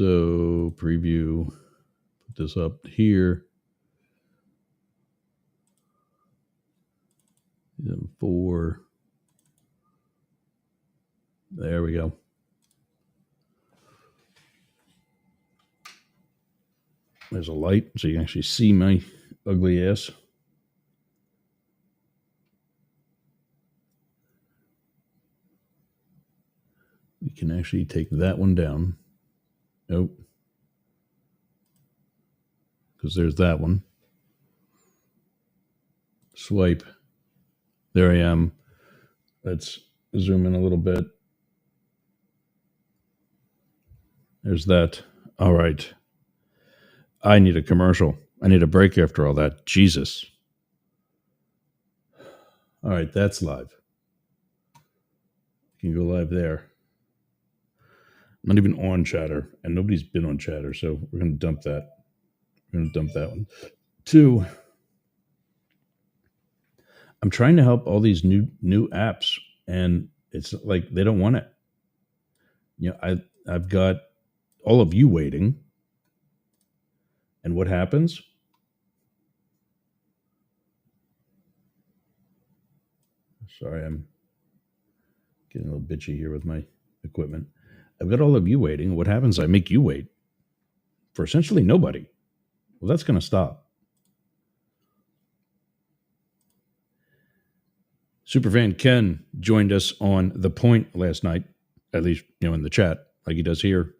So preview, put this up here. 4. There we go. There's a light so you can actually see my ugly ass. We can actually take that one down. Nope. Because there's that one. Swipe. There I am. Let's zoom in a little bit. There's that. All right. I need a commercial. I need a break after all that. Jesus. All right, that's live. You can go live there. I'm not even on Chatter, and nobody's been on Chatter, so we're going to dump that. We're going to dump that one. 2. I'm trying to help all these new apps, and it's like they don't want it. You know, I've got all of you waiting, and what happens? Sorry, I'm getting a little bitchy here with my equipment. I've got all of you waiting. What happens? I make you wait for essentially nobody. Well, that's going to stop. Superfan Ken joined us on The Point last night, at least, in the chat, like he does here.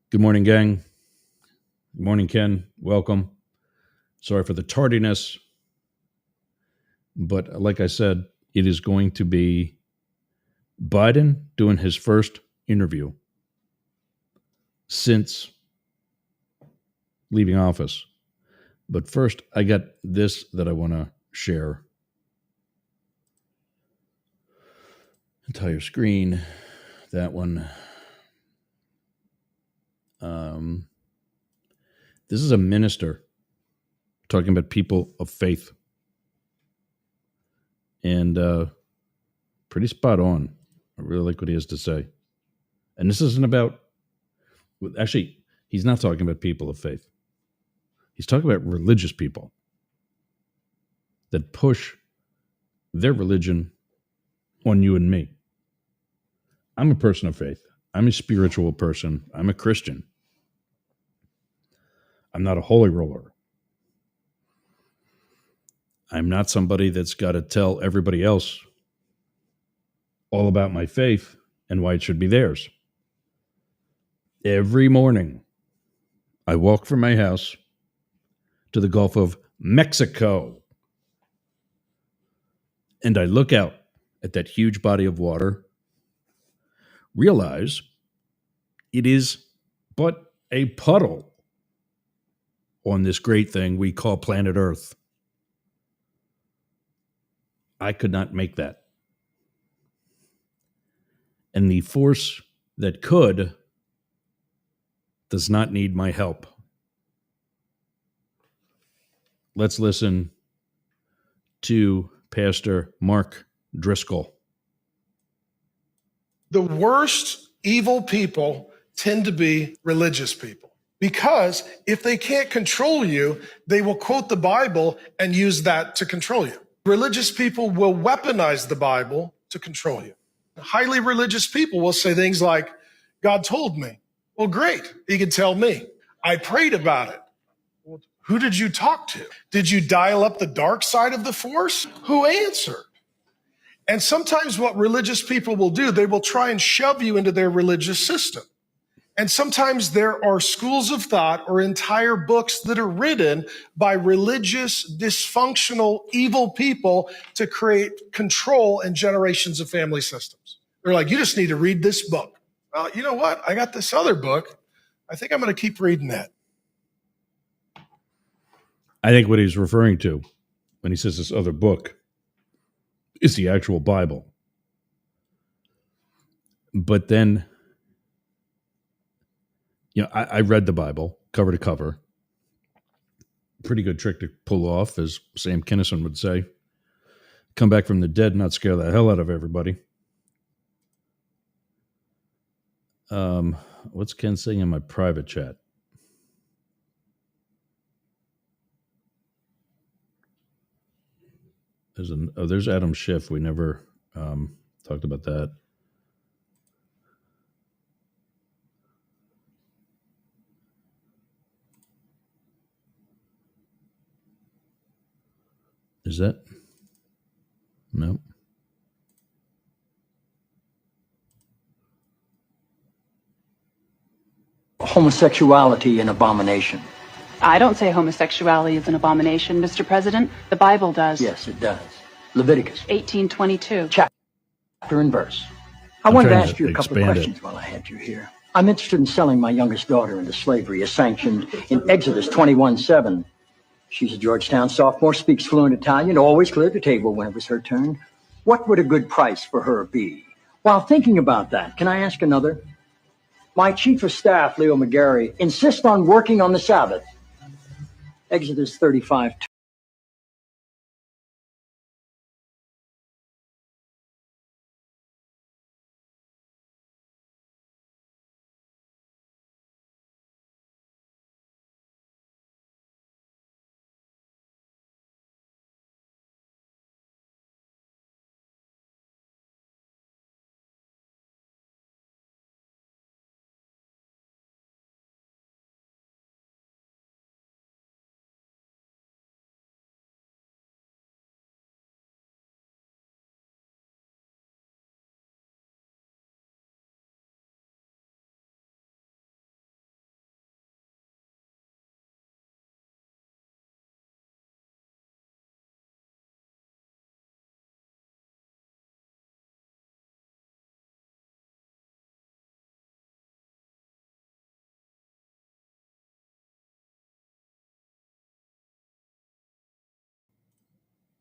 Good morning, gang. Good morning, Ken. Welcome. Sorry for the tardiness. But like I said, it is going to be Biden doing his first interview since leaving office. But first, I got this that I want to share. Entire screen, that one. This is a minister talking about people of faith. And pretty spot on. I really like what he has to say. And this isn't about, actually, he's not talking about people of faith. He's talking about religious people that push their religion on you and me. I'm a person of faith. I'm a spiritual person. I'm a Christian. I'm not a holy roller. I'm not somebody that's got to tell everybody else all about my faith and why it should be theirs. Every morning, I walk from my house to the Gulf of Mexico, and I look out at that huge body of water, realize it is but a puddle on this great thing we call planet Earth. I could not make that. And the force that could does not need my help. Let's listen to Pastor Mark Driscoll. The worst evil people tend to be religious people, because if they can't control you, they will quote the Bible and use that to control you. Religious people will weaponize the Bible to control you. Highly religious people will say things like, God told me. Well, great. He can tell me. I prayed about it. Well, who did you talk to? Did you dial up the dark side of the force? Who answered? And sometimes what religious people will do, they will try and shove you into their religious system. And sometimes there are schools of thought or entire books that are written by religious, dysfunctional, evil people to create control in generations of family systems. They're like, you just need to read this book. Well, you know what? I got this other book. I think I'm going to keep reading that. I think what he's referring to when he says this other book is the actual Bible. But then, I read the Bible cover to cover. Pretty good trick to pull off, as Sam Kinison would say. Come back from the dead, not scare the hell out of everybody. What's Ken saying in my private chat? There's Adam Schiff. We never talked about that. Is that? No. Homosexuality an abomination? I don't say homosexuality is an abomination, Mr. President. The Bible does. Yes, it does. Leviticus 18:22. chapter and verse. I wanted to trying ask to you a couple of expand questions while I had you here. I'm interested in selling my youngest daughter into slavery as sanctioned in Exodus 21:7. She's a Georgetown sophomore, speaks fluent Italian, always cleared the table when it was her turn. What would a good price for her be? While thinking about that, can I ask another? My chief of staff, Leo McGarry, insists on working on the Sabbath. Exodus 35.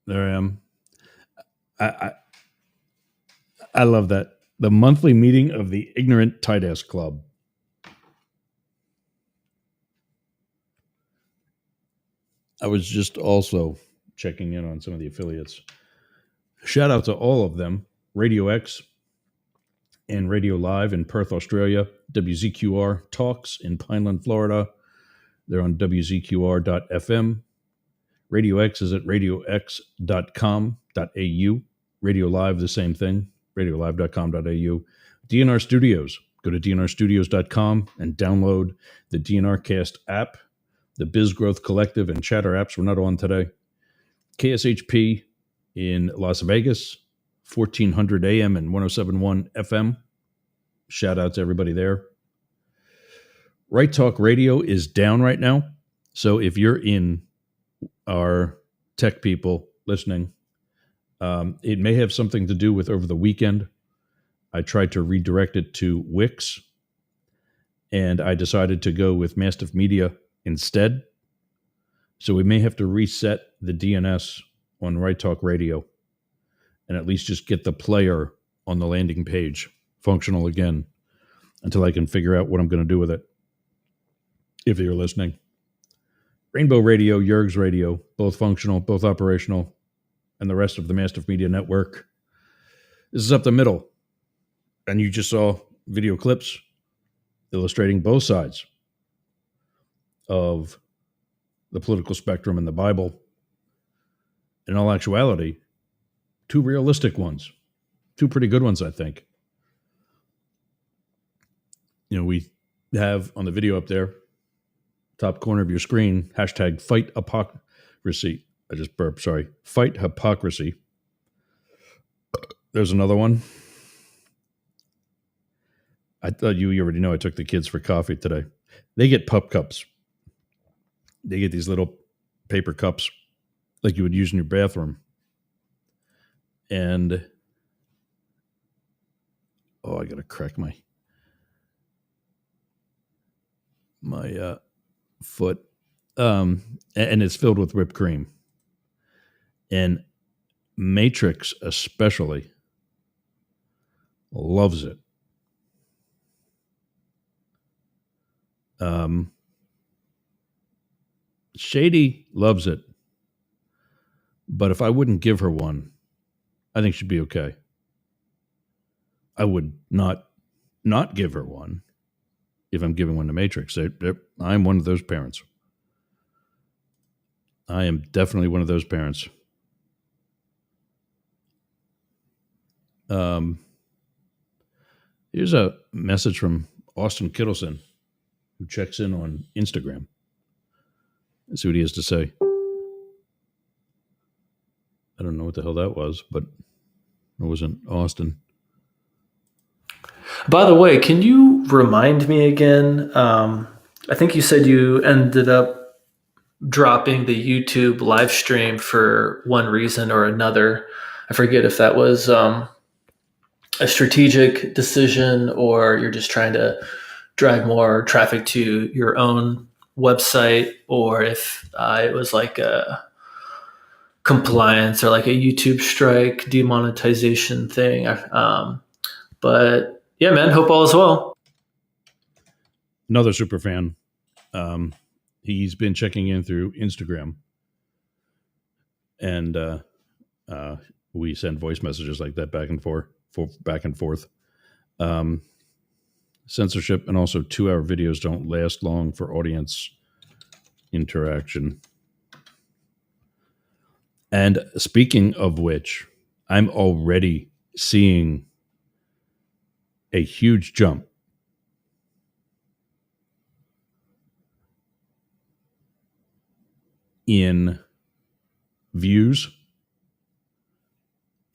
There I am. I love that. The monthly meeting of the Ignorant Tight Ass Club. I was just also checking in on some of the affiliates. Shout out to all of them. Radio X and Radio Live in Perth, Australia. WZQR Talks in Pineland, Florida. They're on WZQR.FM. Radio X is at radiox.com.au. Radio Live, the same thing, radiolive.com.au. DNR Studios, go to dnrstudios.com and download the DNR Cast app. The Biz Growth Collective and Chatter apps were not on today. KSHP in Las Vegas, 1400 AM and 1071 FM. Shout out to everybody there. Right Talk Radio is down right now. So if you're in our tech people listening, it may have something to do with over the weekend. I tried to redirect it to Wix, and I decided to go with Mastiff Media instead. So we may have to reset the DNS on Right Talk Radio and at least just get the player on the landing page functional again until I can figure out what I'm going to do with it. If you're listening. Rainbow Radio, Yerg's Radio, both functional, both operational, and the rest of the Mastiff Media Network. This is up the middle. And you just saw video clips illustrating both sides of the political spectrum in the Bible. In all actuality, two realistic ones. Two pretty good ones, I think. You know, we have on the video up there, top corner of your screen, hashtag fight hypocrisy. I just burped, sorry. Fight hypocrisy. There's another one. I thought you already know I took the kids for coffee today. They get pup cups. They get these little paper cups like you would use in your bathroom. And, I got to crack my foot. And it's filled with whipped cream. And Matrix especially loves it. Shady loves it. But if I wouldn't give her one, I think she'd be okay. I would not not give her one if I'm giving one to Matrix. I'm one of those parents. I am definitely one of those parents. Here's a message from Austin Kittleson, who checks in on Instagram. Let's see what he has to say. I don't know what the hell that was, but it wasn't Austin. By the way, can you remind me again? I think you said you ended up dropping the YouTube live stream for one reason or another. I forget if that was a strategic decision or you're just trying to drive more traffic to your own website, or if it was like a compliance or like a YouTube strike demonetization thing. But yeah, man, hope all is well. Another super fan. He's been checking in through Instagram, and we send voice messages like that back and forth. Censorship, and also 2-hour videos don't last long for audience interaction. And speaking of which, I'm already seeing a huge jump in views.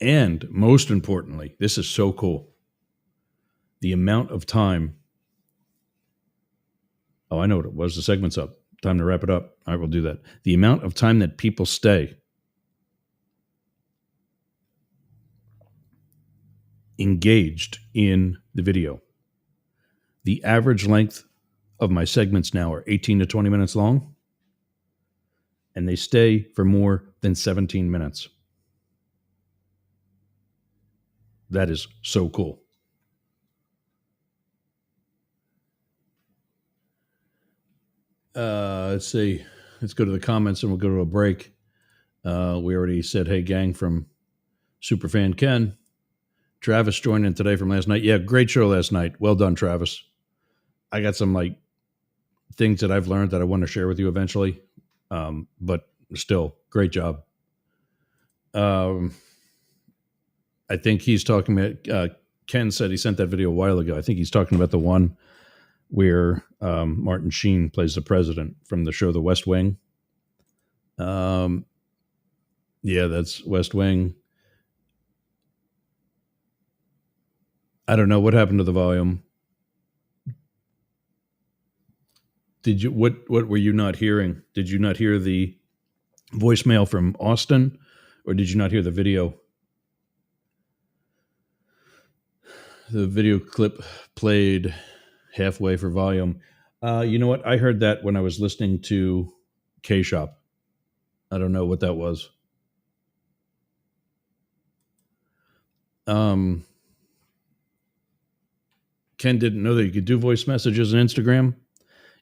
And most importantly, this is so cool, the amount of time. Oh, I know what it was. The segment's up. Time to wrap it up. I will do that. The amount of time that people stay engaged in the video. The average length of my segments now are 18 to 20 minutes long, and they stay for more than 17 minutes. That is so cool. Let's see. Let's go to the comments and we'll go to a break. We already said, hey, gang, from Superfan Ken. Travis joined in today from last night. Yeah, great show last night. Well done, Travis. I got some things that I've learned that I want to share with you eventually. But still, great job. I think he's talking about, Ken said he sent that video a while ago. I think he's talking about the one where Martin Sheen plays the president from the show The West Wing. Yeah, that's West Wing. I don't know what happened to the volume. Did you what were you not hearing? Did you not hear the voicemail from Austin, or did you not hear the video? The video clip played halfway for volume. You know what? I heard that when I was listening to K-Shop. I don't know what that was. Ken didn't know that you could do voice messages on Instagram.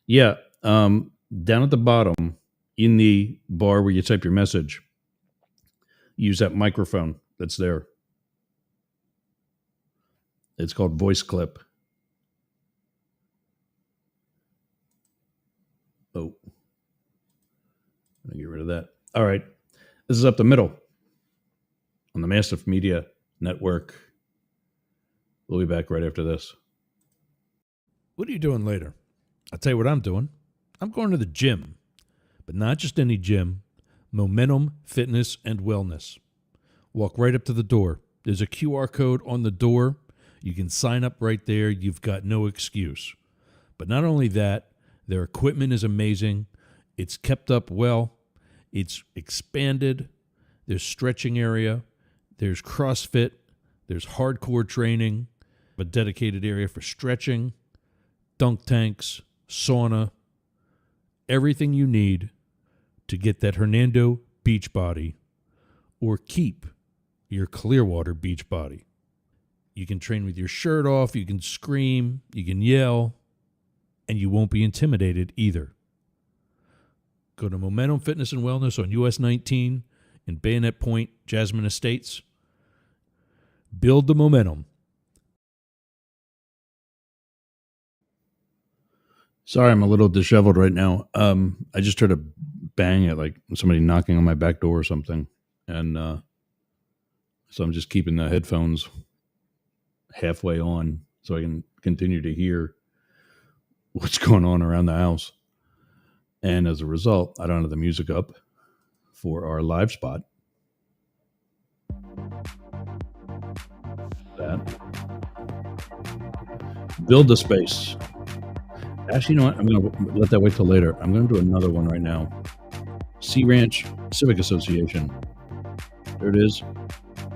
Yeah. Down at the bottom in the bar where you type your message, use that microphone that's there. It's called Voice Clip. Oh, I'm going to get rid of that. All right. This is Up the Middle on the Massive Media Network. We'll be back right after this. What are you doing later? I'll tell you what I'm doing. I'm going to the gym, but not just any gym. Momentum Fitness and Wellness. Walk right up to the door. There's a QR code on the door. You can sign up right there. You've got no excuse. But not only that, their equipment is amazing. It's kept up well. It's expanded. There's stretching area. There's CrossFit. There's hardcore training. A dedicated area for stretching, dunk tanks, sauna, everything you need to get that Hernando beach body or keep your Clearwater beach body. You can train with your shirt off, you can scream, you can yell, and you won't be intimidated either. Go to Momentum Fitness and Wellness on US 19 in Bayonet Point, Jasmine Estates. Build the momentum. Sorry, I'm a little disheveled right now. I just heard a bang at like somebody knocking on my back door or something, and so I'm just keeping the headphones halfway on so I can continue to hear what's going on around the house. And as a result, I don't have the music up for our live spot. That build the space. Actually, you know what? I'm going to let that wait till later. I'm going to do another one right now. Sea Ranch Civic Association. There it is.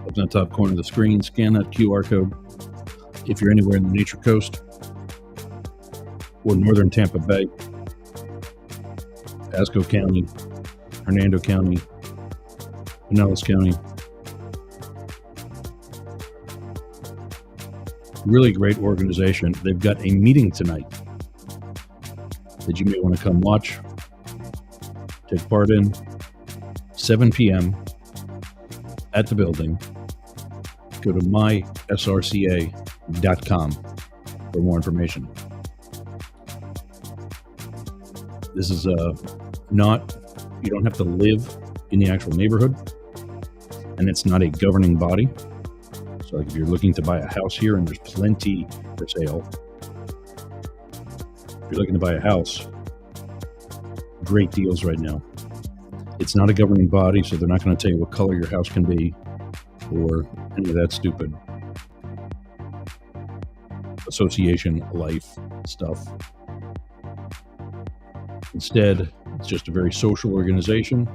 Up in the top corner of the screen. Scan that QR code. If you're anywhere in the Nature Coast or northern Tampa Bay, Pasco County, Hernando County, Pinellas County. Really great organization. They've got a meeting tonight that you may want to come watch, take part in, 7 p.m. at the building. Go to mysrca.com for more information. This is not, you don't have to live in the actual neighborhood, and it's not a governing body. So like if you're looking to buy a house here, and there's plenty for sale, if you're looking to buy a house, great deals right now. It's not a governing body, so they're not going to tell you what color your house can be or any of that stupid association life stuff. Instead, it's just a very social organization.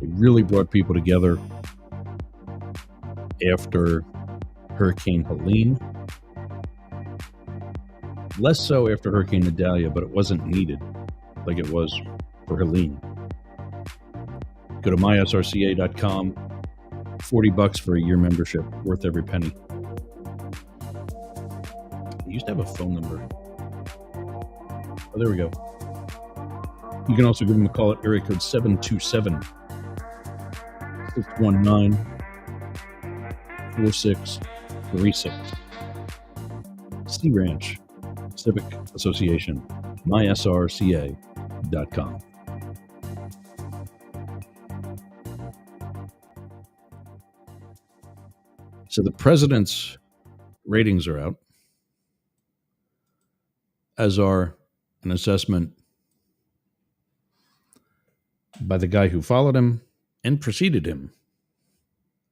It really brought people together after Hurricane Helene. Less so after Hurricane Idalia, but it wasn't needed like it was for Helene. Go to mysrca.com. $40 for a year membership, worth every penny. I used to have a phone number. Oh, there we go. You can also give them a call at area code 727-619-4636. Sea Ranch Civic Association, mysrca.com. So the president's ratings are out, as are an assessment by the guy who followed him and preceded him.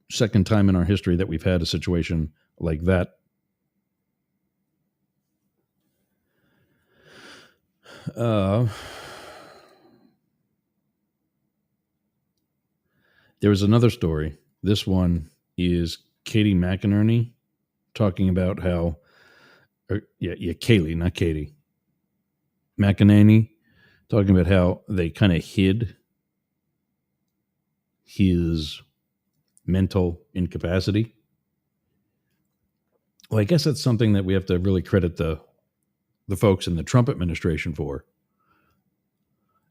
Second time in our history that we've had a situation like that. There was another story. This one is Katie McInerney talking about how, Kaylee, not Katie. McInerney talking about how they kind of hid his mental incapacity. Well, I guess that's something that we have to really credit the folks in the Trump administration for.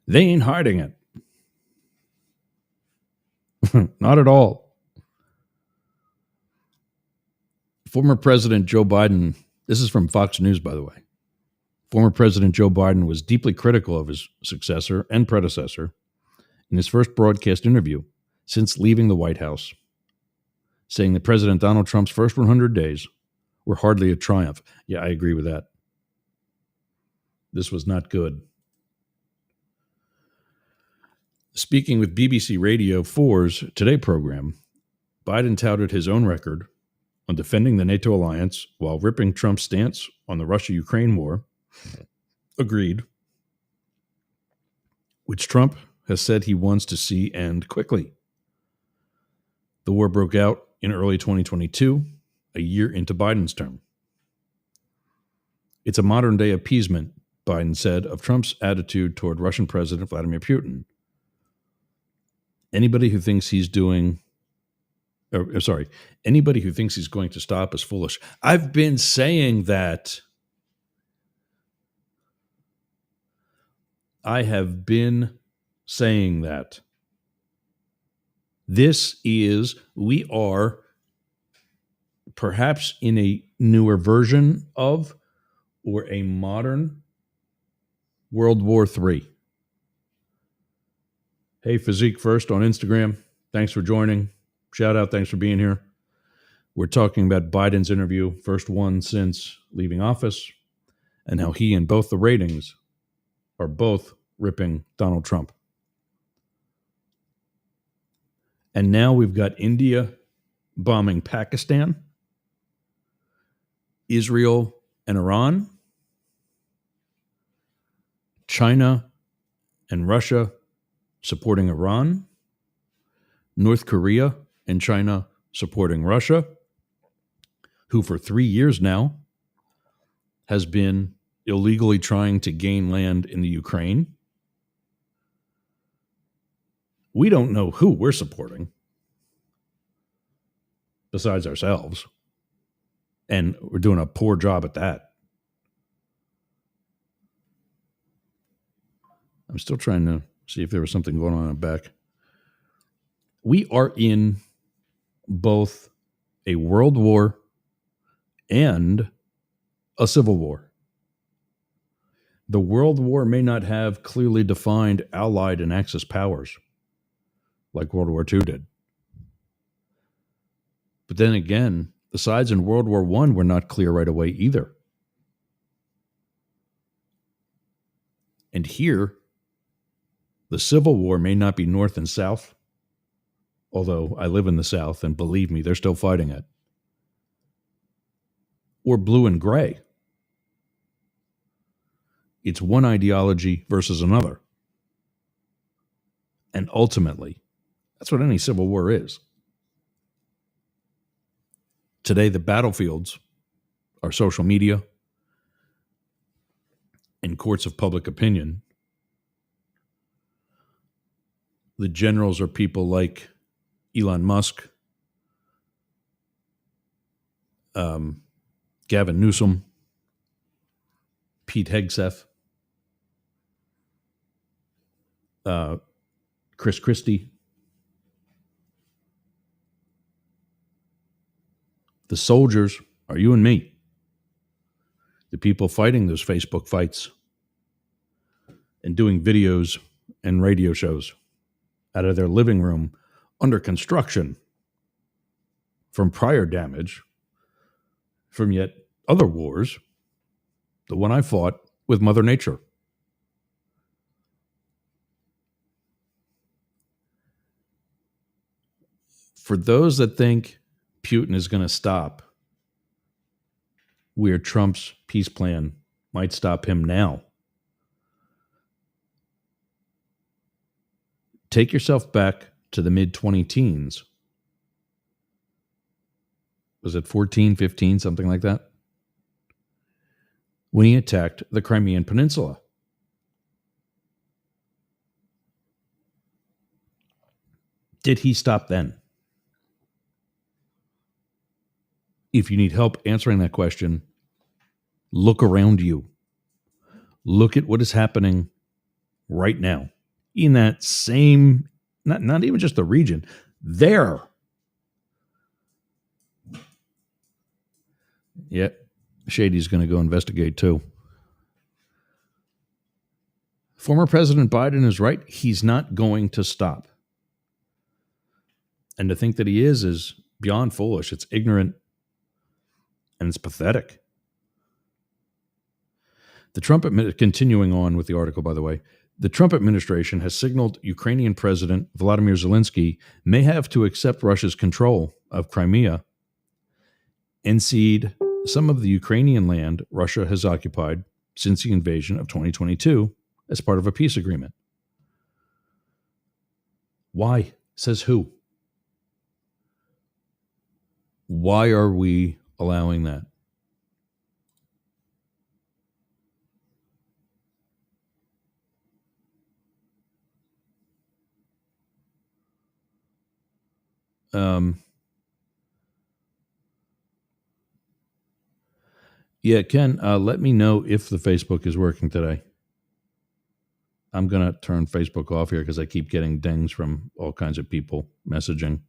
They ain't hiding it. Not at all. Former President Joe Biden, this is from Fox News, by the way. Former President Joe Biden was deeply critical of his successor and predecessor in his first broadcast interview since leaving the White House, saying that President Donald Trump's first 100 days were hardly a triumph. Yeah, I agree with that. This was not good. Speaking with BBC Radio 4's Today program, Biden touted his own record on defending the NATO alliance while ripping Trump's stance on the Russia-Ukraine war, agreed, which Trump has said he wants to see end quickly. The war broke out in early 2022, a year into Biden's term. It's a modern-day appeasement, Biden said, of Trump's attitude toward Russian President Vladimir Putin. Anybody who thinks he's going to stop is foolish. I've been saying that. I have been saying that. We are perhaps in a newer version of, or a modern World War III. Hey, Physique First on Instagram. Thanks for joining. Shout out, thanks for being here. We're talking about Biden's interview, first one since leaving office, and how he and both the ratings are both ripping Donald Trump. And now we've got India bombing Pakistan, Israel and Iran, China and Russia supporting Iran, North Korea and China supporting Russia, who for 3 years now has been illegally trying to gain land in the Ukraine. We don't know who we're supporting besides ourselves. And we're doing a poor job at that. I'm still trying to see if there was something going on in the back. We are in both a world war and a civil war. The world war may not have clearly defined allied and axis powers like World War II did. But then again, the sides in World War I were not clear right away either. And here, the Civil War may not be North and South, although I live in the South, and believe me, they're still fighting it, or blue and gray. It's one ideology versus another. And ultimately, that's what any civil war is. Today, the battlefields are social media and courts of public opinion. The generals are people like Elon Musk, Gavin Newsom, Pete Hegseth, Chris Christie. The soldiers are you and me, the people fighting those Facebook fights and doing videos and radio shows out of their living room under construction from prior damage from yet other wars, the one I fought with Mother Nature. For those that think Putin is going to stop where Trump's peace plan might stop him now, take yourself back to the mid-20 teens. Was it 14, 15, something like that? When he attacked the Crimean Peninsula. Did he stop then? If you need help answering that question, look around you. Look at what is happening right now in that same, not even just the region, there. Yep, Shady's going to go investigate too. Former President Biden is right. He's not going to stop. And to think that he is beyond foolish. It's ignorant and it's pathetic. The Trump continuing on with the article, by the way, the Trump administration has signaled Ukrainian President Vladimir Zelensky may have to accept Russia's control of Crimea and cede some of the Ukrainian land Russia has occupied since the invasion of 2022 as part of a peace agreement. Why? Says who? Why are we allowing that? Yeah, Ken, let me know if the Facebook is working today. I'm going to turn Facebook off here because I keep getting dings from all kinds of people messaging.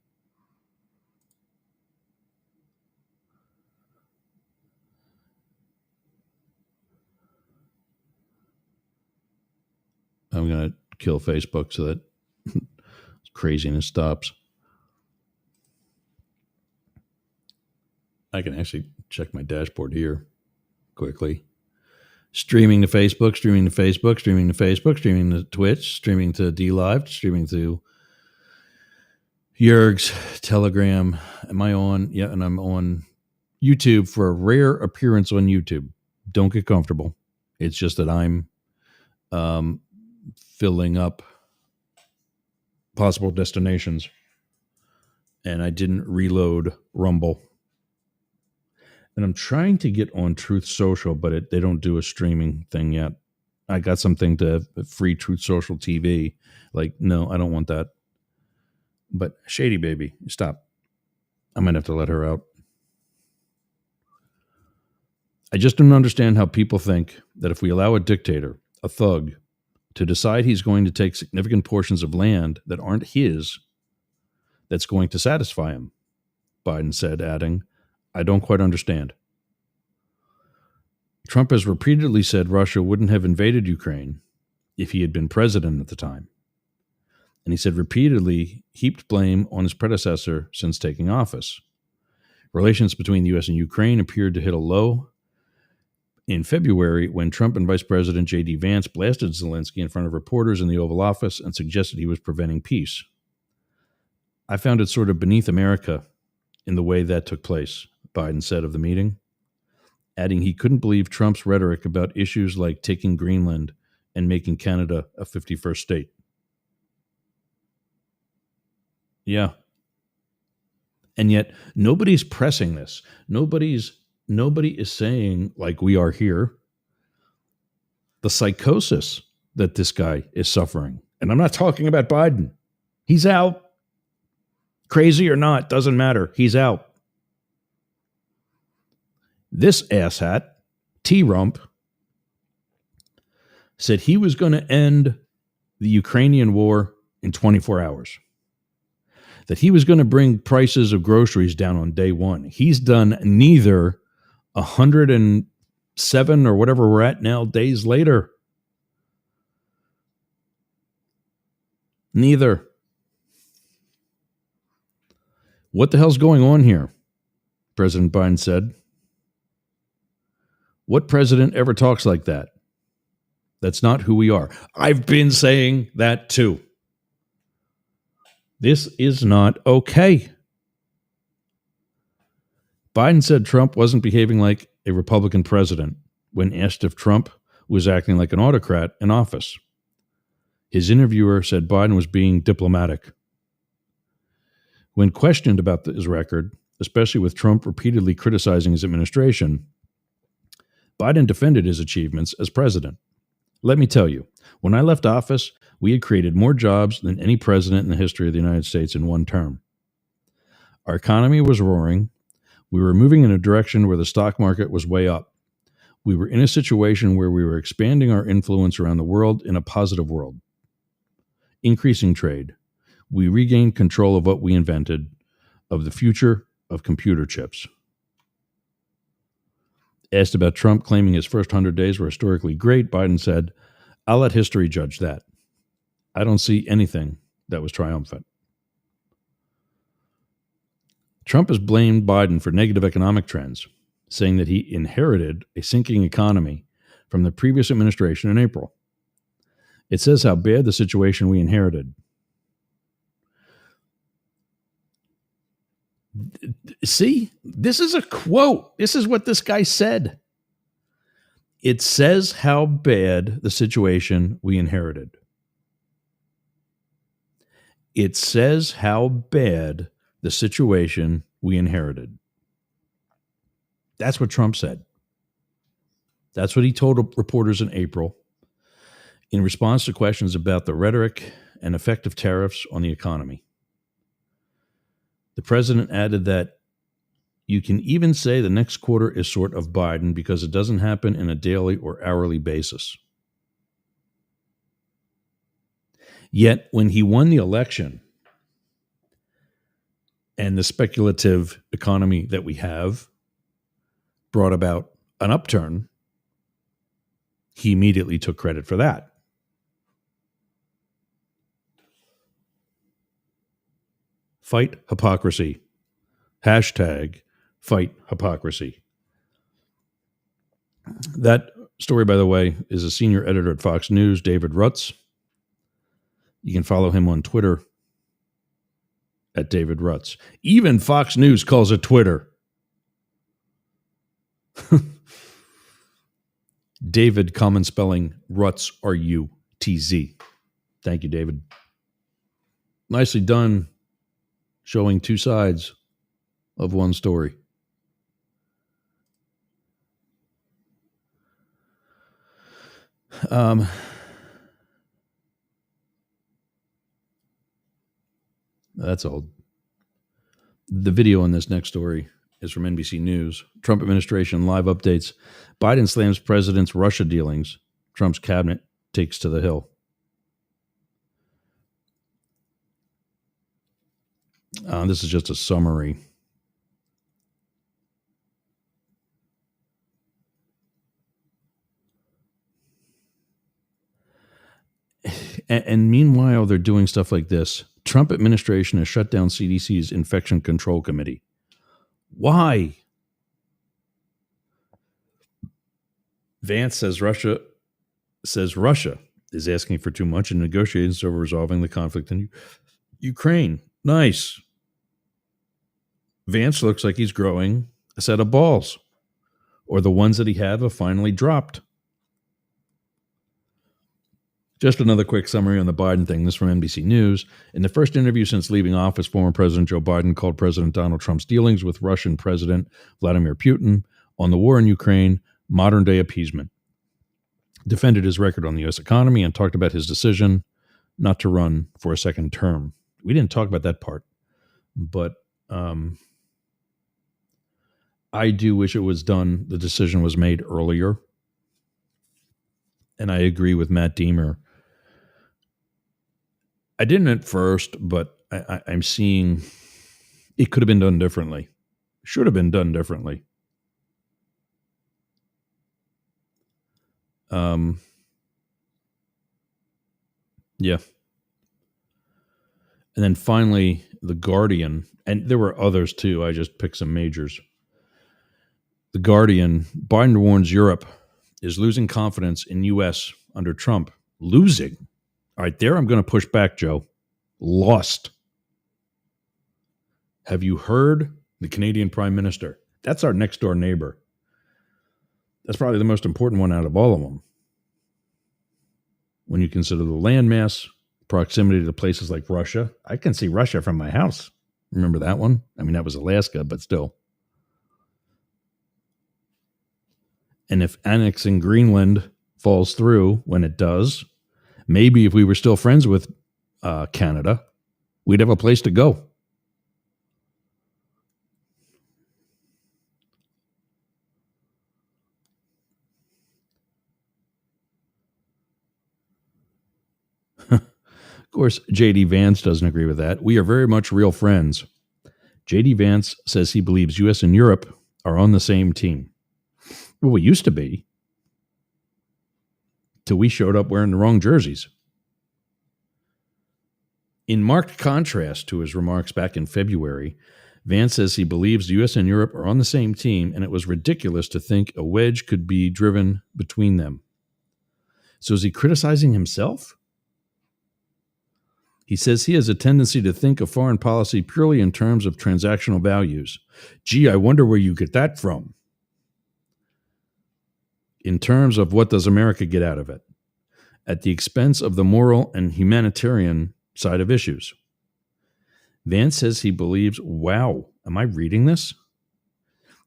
I'm going to kill Facebook so that craziness stops. I can actually check my dashboard here quickly. Streaming to Facebook, streaming to Facebook, streaming to Facebook, streaming to Twitch, streaming to DLive, streaming to Yerg's, Telegram. Am I on? Yeah, and I'm on YouTube for a rare appearance on YouTube. Don't get comfortable. It's just that I'm filling up possible destinations, and I didn't reload Rumble. And I'm trying to get on Truth Social, but they don't do a streaming thing yet. I got something to free Truth Social TV. Like, no, I don't want that. But Shady Baby, stop. I might have to let her out. I just don't understand how people think that if we allow a dictator, a thug, to decide he's going to take significant portions of land that aren't his, that's going to satisfy him, Biden said, adding, I don't quite understand. Trump has repeatedly said Russia wouldn't have invaded Ukraine if he had been president at the time. And he said repeatedly heaped blame on his predecessor since taking office. Relations between the U.S. and Ukraine appeared to hit a low in February when Trump and Vice President J.D. Vance blasted Zelensky in front of reporters in the Oval Office and suggested he was preventing peace. I found it sort of beneath America in the way that took place, Biden said of the meeting, adding he couldn't believe Trump's rhetoric about issues like taking Greenland and making Canada a 51st state. Yeah. And yet nobody's pressing this. Nobody is saying, like we are here, the psychosis that this guy is suffering. And I'm not talking about Biden. He's out. Crazy or not, doesn't matter. He's out. This asshat, T-Rump, said he was going to end the Ukrainian war in 24 hours. That he was going to bring prices of groceries down on day one. He's done neither 107 or whatever we're at now days later. Neither. What the hell's going on here? President Biden said. What president ever talks like that? That's not who we are. I've been saying that too. This is not okay. Biden said Trump wasn't behaving like a Republican president when asked if Trump was acting like an autocrat in office. His interviewer said Biden was being diplomatic. When questioned about his record, especially with Trump repeatedly criticizing his administration, Biden defended his achievements as president. Let me tell you, when I left office, we had created more jobs than any president in the history of the United States in one term. Our economy was roaring. We were moving in a direction where the stock market was way up. We were in a situation where we were expanding our influence around the world in a positive world. Increasing trade. We regained control of what we invented, of the future of computer chips. Asked about Trump claiming his first 100 days were historically great, Biden said, I'll let history judge that. I don't see anything that was triumphant. Trump has blamed Biden for negative economic trends, saying that he inherited a sinking economy from the previous administration in April. It says how bad the situation we inherited. See, this is a quote. This is what this guy said. It says how bad the situation we inherited. It says how bad the situation we inherited. That's what Trump said. That's what he told reporters in April in response to questions about the rhetoric and effect of tariffs on the economy. The president added that you can even say the next quarter is sort of Biden because it doesn't happen in a daily or hourly basis. Yet when he won the election and the speculative economy that we have brought about an upturn, he immediately took credit for that. Fight hypocrisy. Hashtag fight hypocrisy. That story, by the way, is a senior editor at Fox News, David Rutz. You can follow him on Twitter at David Rutz. Even Fox News calls it Twitter. David, common spelling, Rutz, R-U-T-Z. Thank you, David. Nicely done, showing two sides of one story. That's old. The video on this next story is from NBC News. Trump administration live updates. Biden slams president's Russia dealings. Trump's cabinet takes to the Hill. This is just a summary. And meanwhile, they're doing stuff like this. Trump administration has shut down CDC's Infection Control Committee. Why? Vance says Russia is asking for too much in negotiations over resolving the conflict in Ukraine. Nice. Vance looks like he's growing a set of balls, or the ones that he have finally dropped. Just another quick summary on the Biden thing. This is from NBC News. In the first interview since leaving office, former President Joe Biden called President Donald Trump's dealings with Russian President Vladimir Putin on the war in Ukraine modern-day appeasement. Defended his record on the U.S. economy and talked about his decision not to run for a second term. We didn't talk about that part, but I do wish it was done. The decision was made earlier. And I agree with Matt Diemer. I didn't at first, but I'm seeing it could have been done differently. Should have been done differently. Yeah. And then finally, The Guardian, and there were others too. I just picked some majors. The Guardian, Biden warns Europe is losing confidence in U.S. under Trump. Losing. All right, there I'm going to push back, Joe. Lost. Have you heard the Canadian Prime Minister? That's our next door neighbor. That's probably the most important one out of all of them. When you consider the landmass, proximity to places like Russia. I can see Russia from my house. Remember that one? I mean, that was Alaska, but still. And if annexing Greenland falls through, when it does, maybe if we were still friends with Canada, we'd have a place to go. Of course, J.D. Vance doesn't agree with that. We are very much real friends. J.D. Vance says he believes U.S. and Europe are on the same team. Well, we used to be, till we showed up wearing the wrong jerseys. In marked contrast to his remarks back in February, Vance says he believes the U.S. and Europe are on the same team, and it was ridiculous to think a wedge could be driven between them. So is he criticizing himself? He says he has a tendency to think of foreign policy purely in terms of transactional values. Gee, I wonder where you get that from. In terms of what does America get out of it, at the expense of the moral and humanitarian side of issues. Vance says he believes, wow, am I reading this?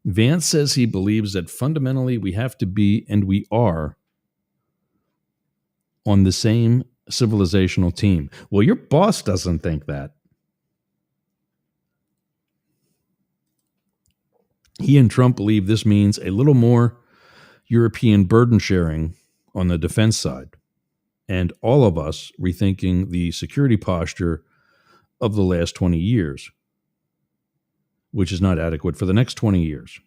Vance says he believes that fundamentally we have to be, and we are, on the same civilizational team. Well, your boss doesn't think that. He and Trump believe this means a little more European burden sharing on the defense side, and all of us rethinking the security posture of the last 20 years, which is not adequate for the next 20 years.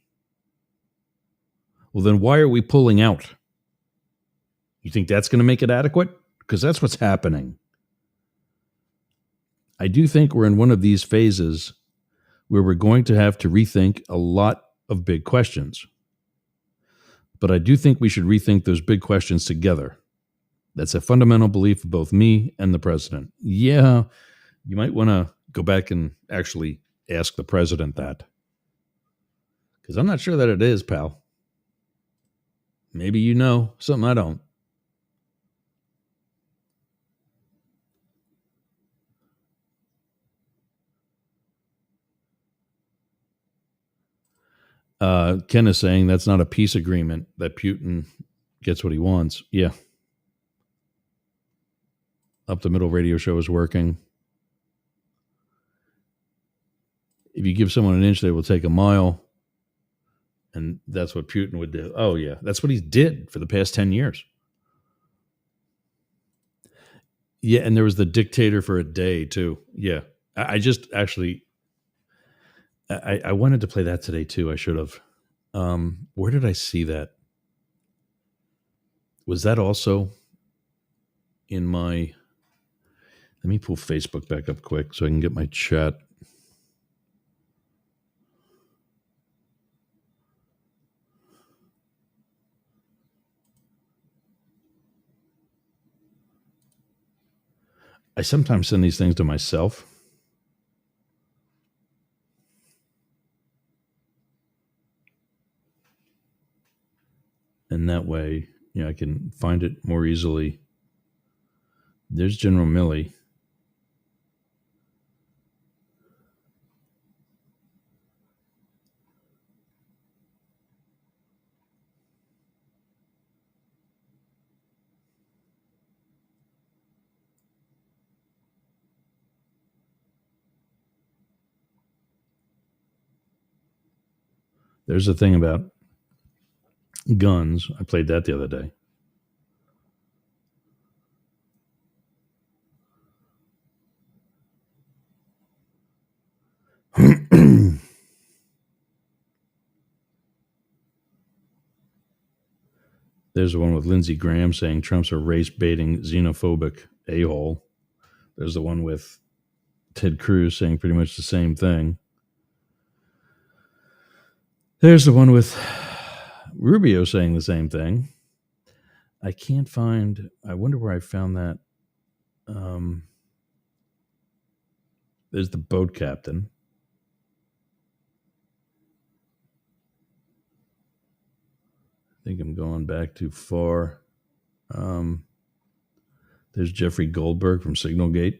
Well, then why are we pulling out? You think that's going to make it adequate? Because that's what's happening. I do think we're in one of these phases where we're going to have to rethink a lot of big questions. But I do think we should rethink those big questions together. That's a fundamental belief of both me and the president. Yeah, you might want to go back and actually ask the president that. Because I'm not sure that it is, pal. Maybe you know something I don't. Ken is saying that's not a peace agreement, that Putin gets what he wants. Yeah. Up the Middle radio show is working. If you give someone an inch, they will take a mile. And that's what Putin would do. Oh, yeah. That's what he did for the past 10 years. Yeah. And there was the dictator for a day, too. Yeah. I just actually, I wanted to play that today, too. I should have. Where did I see that? Was that also in my... Let me pull Facebook back up quick so I can get my chat. I sometimes send these things to myself. And that way, I can find it more easily. There's General Milley. There's a thing about guns. I played that the other day. There's the one with Lindsey Graham saying Trump's a race-baiting, xenophobic a-hole. There's the one with Ted Cruz saying pretty much the same thing. There's the one with Rubio saying the same thing. I can't find... I wonder where I found that. There's the boat captain. I think I'm going back too far. There's Jeffrey Goldberg from Signalgate.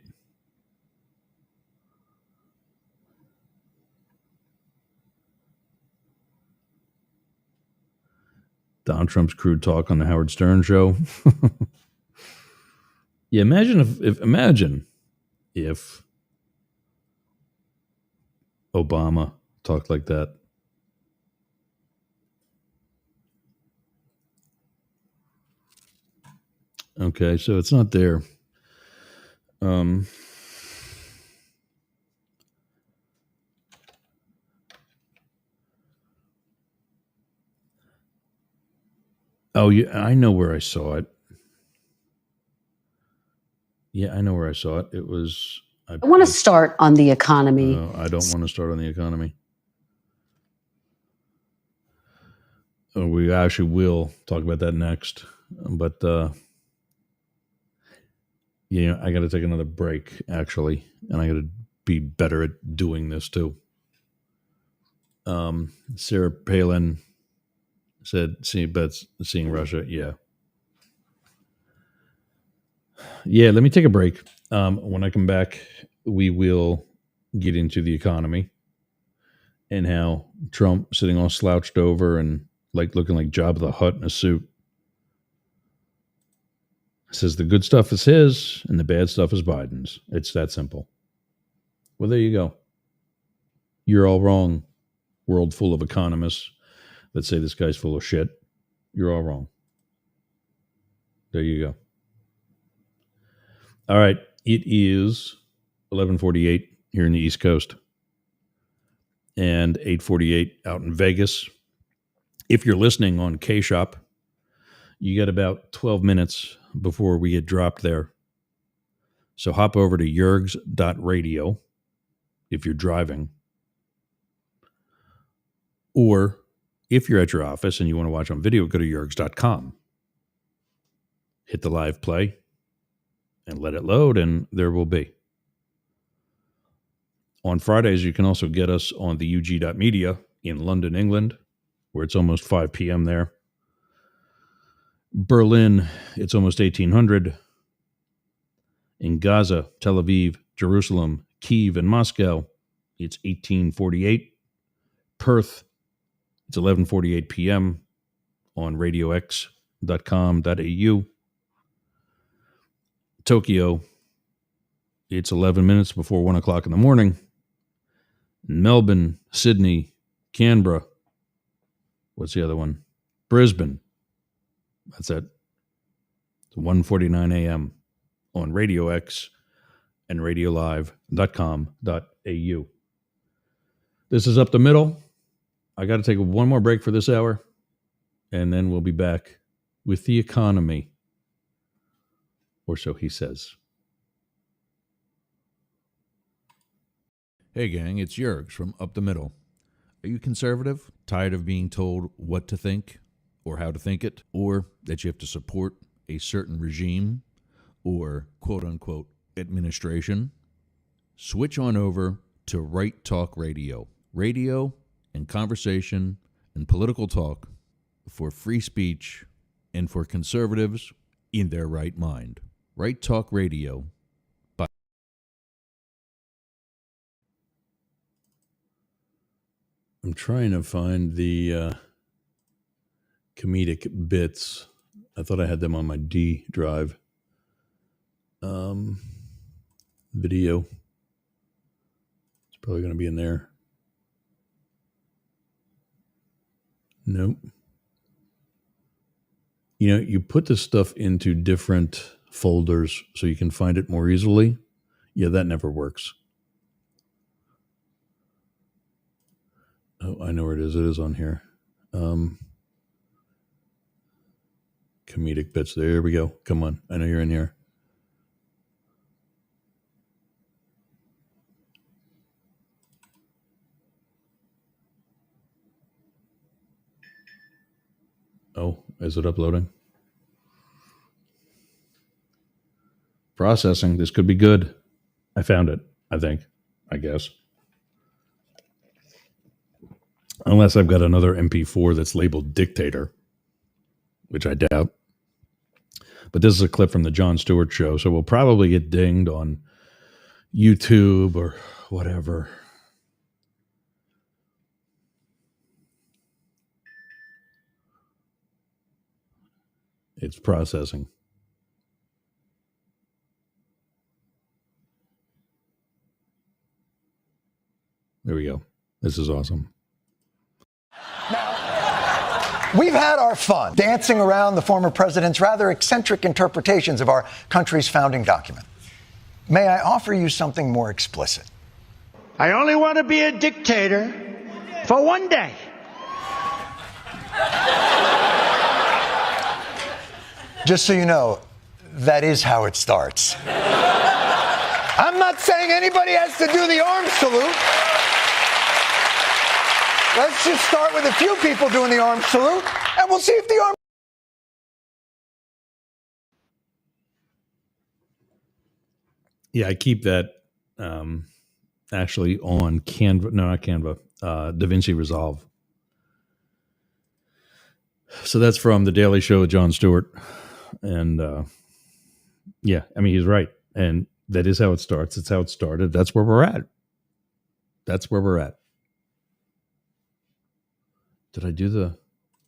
Donald Trump's crude talk on the Howard Stern show. Yeah, imagine if Obama talked like that. Okay, so it's not there. Oh, yeah, I know where I saw it. Yeah, I know where I saw it. It was... I want to start on the economy. I don't want to start on the economy. We actually will talk about that next. But, I got to take another break, actually. And I got to be better at doing this, too. Sarah Palin said, seeing Russia, yeah. Yeah, let me take a break. When I come back, we will get into the economy and how Trump sitting all slouched over and looking like Jabba the Hutt in a suit says the good stuff is his and the bad stuff is Biden's. It's that simple. Well, there you go. You're all wrong. World full of economists that say this guy's full of shit. You're all wrong. There you go. All right. It is 11:48 here in the East Coast and 8:48 out in Vegas. If you're listening on K-Shop, you got about 12 minutes before we get dropped there. So hop over to yergs.radio if you're driving. Or if you're at your office and you want to watch on video, go to yergs.com. Hit the live play and let it load, and there will be. On Fridays, you can also get us on the UG.media in London, England, where it's almost 5 p.m. there. Berlin, it's almost 1800. In Gaza, Tel Aviv, Jerusalem, Kyiv, and Moscow, it's 1848. Perth, it's 11:48 p.m. on radiox.com.au. Tokyo, it's 11 minutes before 1 o'clock in the morning. Melbourne, Sydney, Canberra. What's the other one? Brisbane. That's it. It's 1:49 a.m. on Radio X and radiolive.com.au. This is Up the Middle. I got to take one more break for this hour, and then we'll be back with the economy, or so he says. Hey gang, it's Yergs from Up the Middle. Are you conservative? Tired of being told what to think or how to think it, or that you have to support a certain regime or quote-unquote administration? Switch on over to Right Talk Radio. Radio and conversation and political talk for free speech and for conservatives in their right mind. Right Talk Radio. I'm trying to find the comedic bits. I thought I had them on my D drive. Video. It's probably going to be in there. Nope. You know, you put this stuff into different folders so you can find it more easily. Yeah, that never works. Oh, I know where it is. It is on here. Comedic bits. There we go. Come on. I know you're in here. Oh, is it uploading? Processing. This could be good. I found it, I think. I guess. Unless I've got another MP4 that's labeled dictator, which I doubt. But this is a clip from the Jon Stewart show, so we'll probably get dinged on YouTube or whatever. It's processing. There we go. This is awesome. We've had our fun dancing around the former president's rather eccentric interpretations of our country's founding document. May I offer you something more explicit? I only want to be a dictator for one day. Just so you know, that is how it starts. I'm not saying anybody has to do the arms salute. Let's just start with a few people doing the arms salute, and we'll see if the arms... Yeah, I keep that actually on Canva. No, not Canva. DaVinci Resolve. So that's from The Daily Show with Jon Stewart. And yeah, I mean, he's right. And that is how it starts. It's how it started. That's where we're at. That's where we're at. Did I do the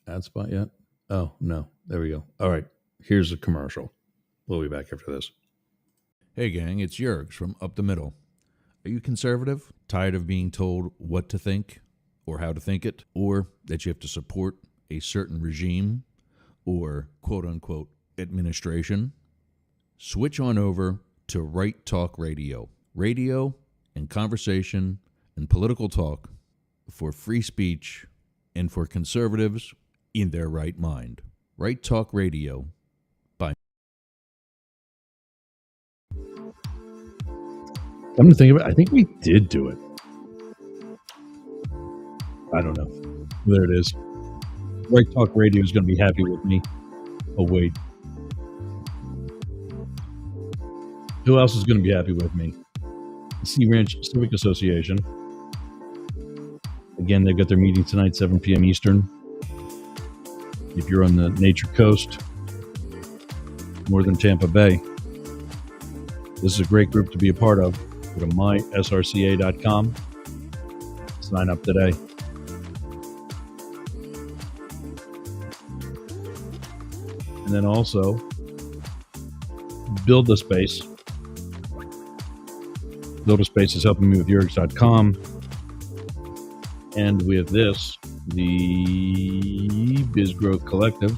ad spot yet? Oh, no. There we go. All right. Here's a commercial. We'll be back after this. Hey, gang. It's Yergs from Up the Middle. Are you conservative? Tired of being told what to think or how to think it? Or that you have to support a certain regime or quote-unquote administration? Switch on over to Right Talk Radio. Radio and conversation and political talk for free speech and for conservatives in their right mind. Right Talk Radio. Bye. Come to think of it, I think we did do it. I don't know. There it is. Right Talk Radio is going to be happy with me. Oh, wait. Who else is going to be happy with me? Sea Ranch Civic Association. Again, they've got their meeting tonight, 7 p.m. Eastern. If you're on the Nature Coast, northern Tampa Bay, this is a great group to be a part of. Go to mysrca.com. Sign up today. And then also, Build a Space. Build a Space is helping me with Yergs.com. And with this, the Biz Growth Collective.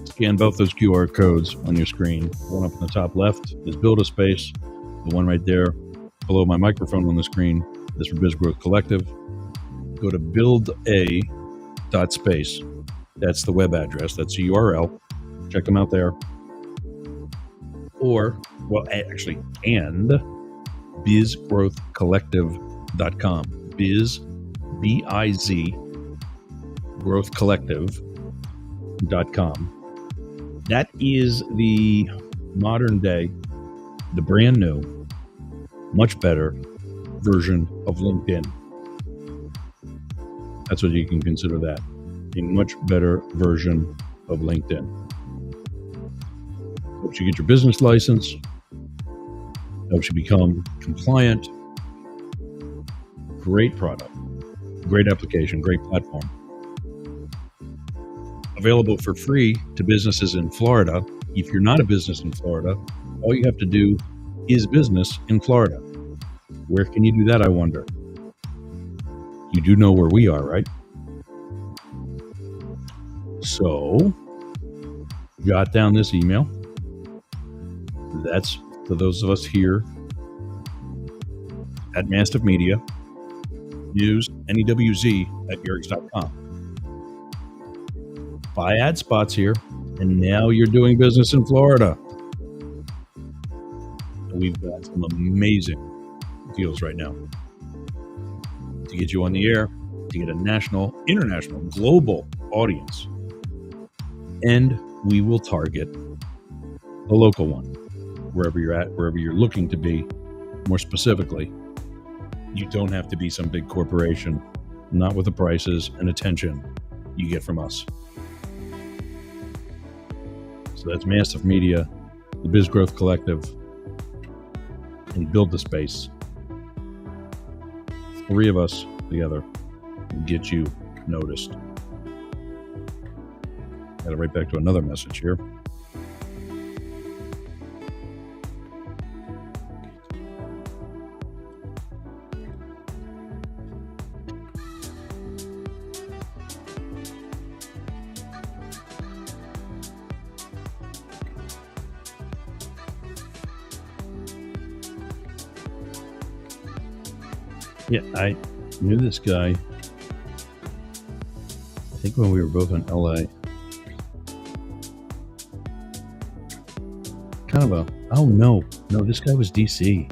Scan both those QR codes on your screen. One up in the top left is Build a Space. The one right there below my microphone on the screen is for Biz Growth Collective. Go to builda.space. That's the web address. That's the URL. Check them out there. Or, well, actually, and bizgrowthcollective.com. Biz, B-I-Z, growthcollective.com. That is the modern day, the brand new, much better version of LinkedIn. That's what you can consider that. A much better version of LinkedIn. Helps you get your business license. Helps you become compliant. Great product. Great application. Great platform. Available for free to businesses in Florida. If you're not a business in Florida, all you have to do is business in Florida. Where can you do that, I wonder? You do know where we are, right? So, jot down this email. That's for those of us here at Mastiff Media. News, NEWZ at Yergs.com. Buy ad spots here, and now you're doing business in Florida. We've got some amazing deals right now to get you on the air, to get a national, international, global audience. And we will target a local one, wherever you're at, wherever you're looking to be. More specifically, you don't have to be some big corporation, not with the prices and attention you get from us. So that's Mastiff Media, the Biz Growth Collective, and Build the Space. 3 of us together will get you noticed. Got it right back to another message here. Yeah, I knew this guy, I think when we were both in LA. Kind of a, oh no, this guy was DC.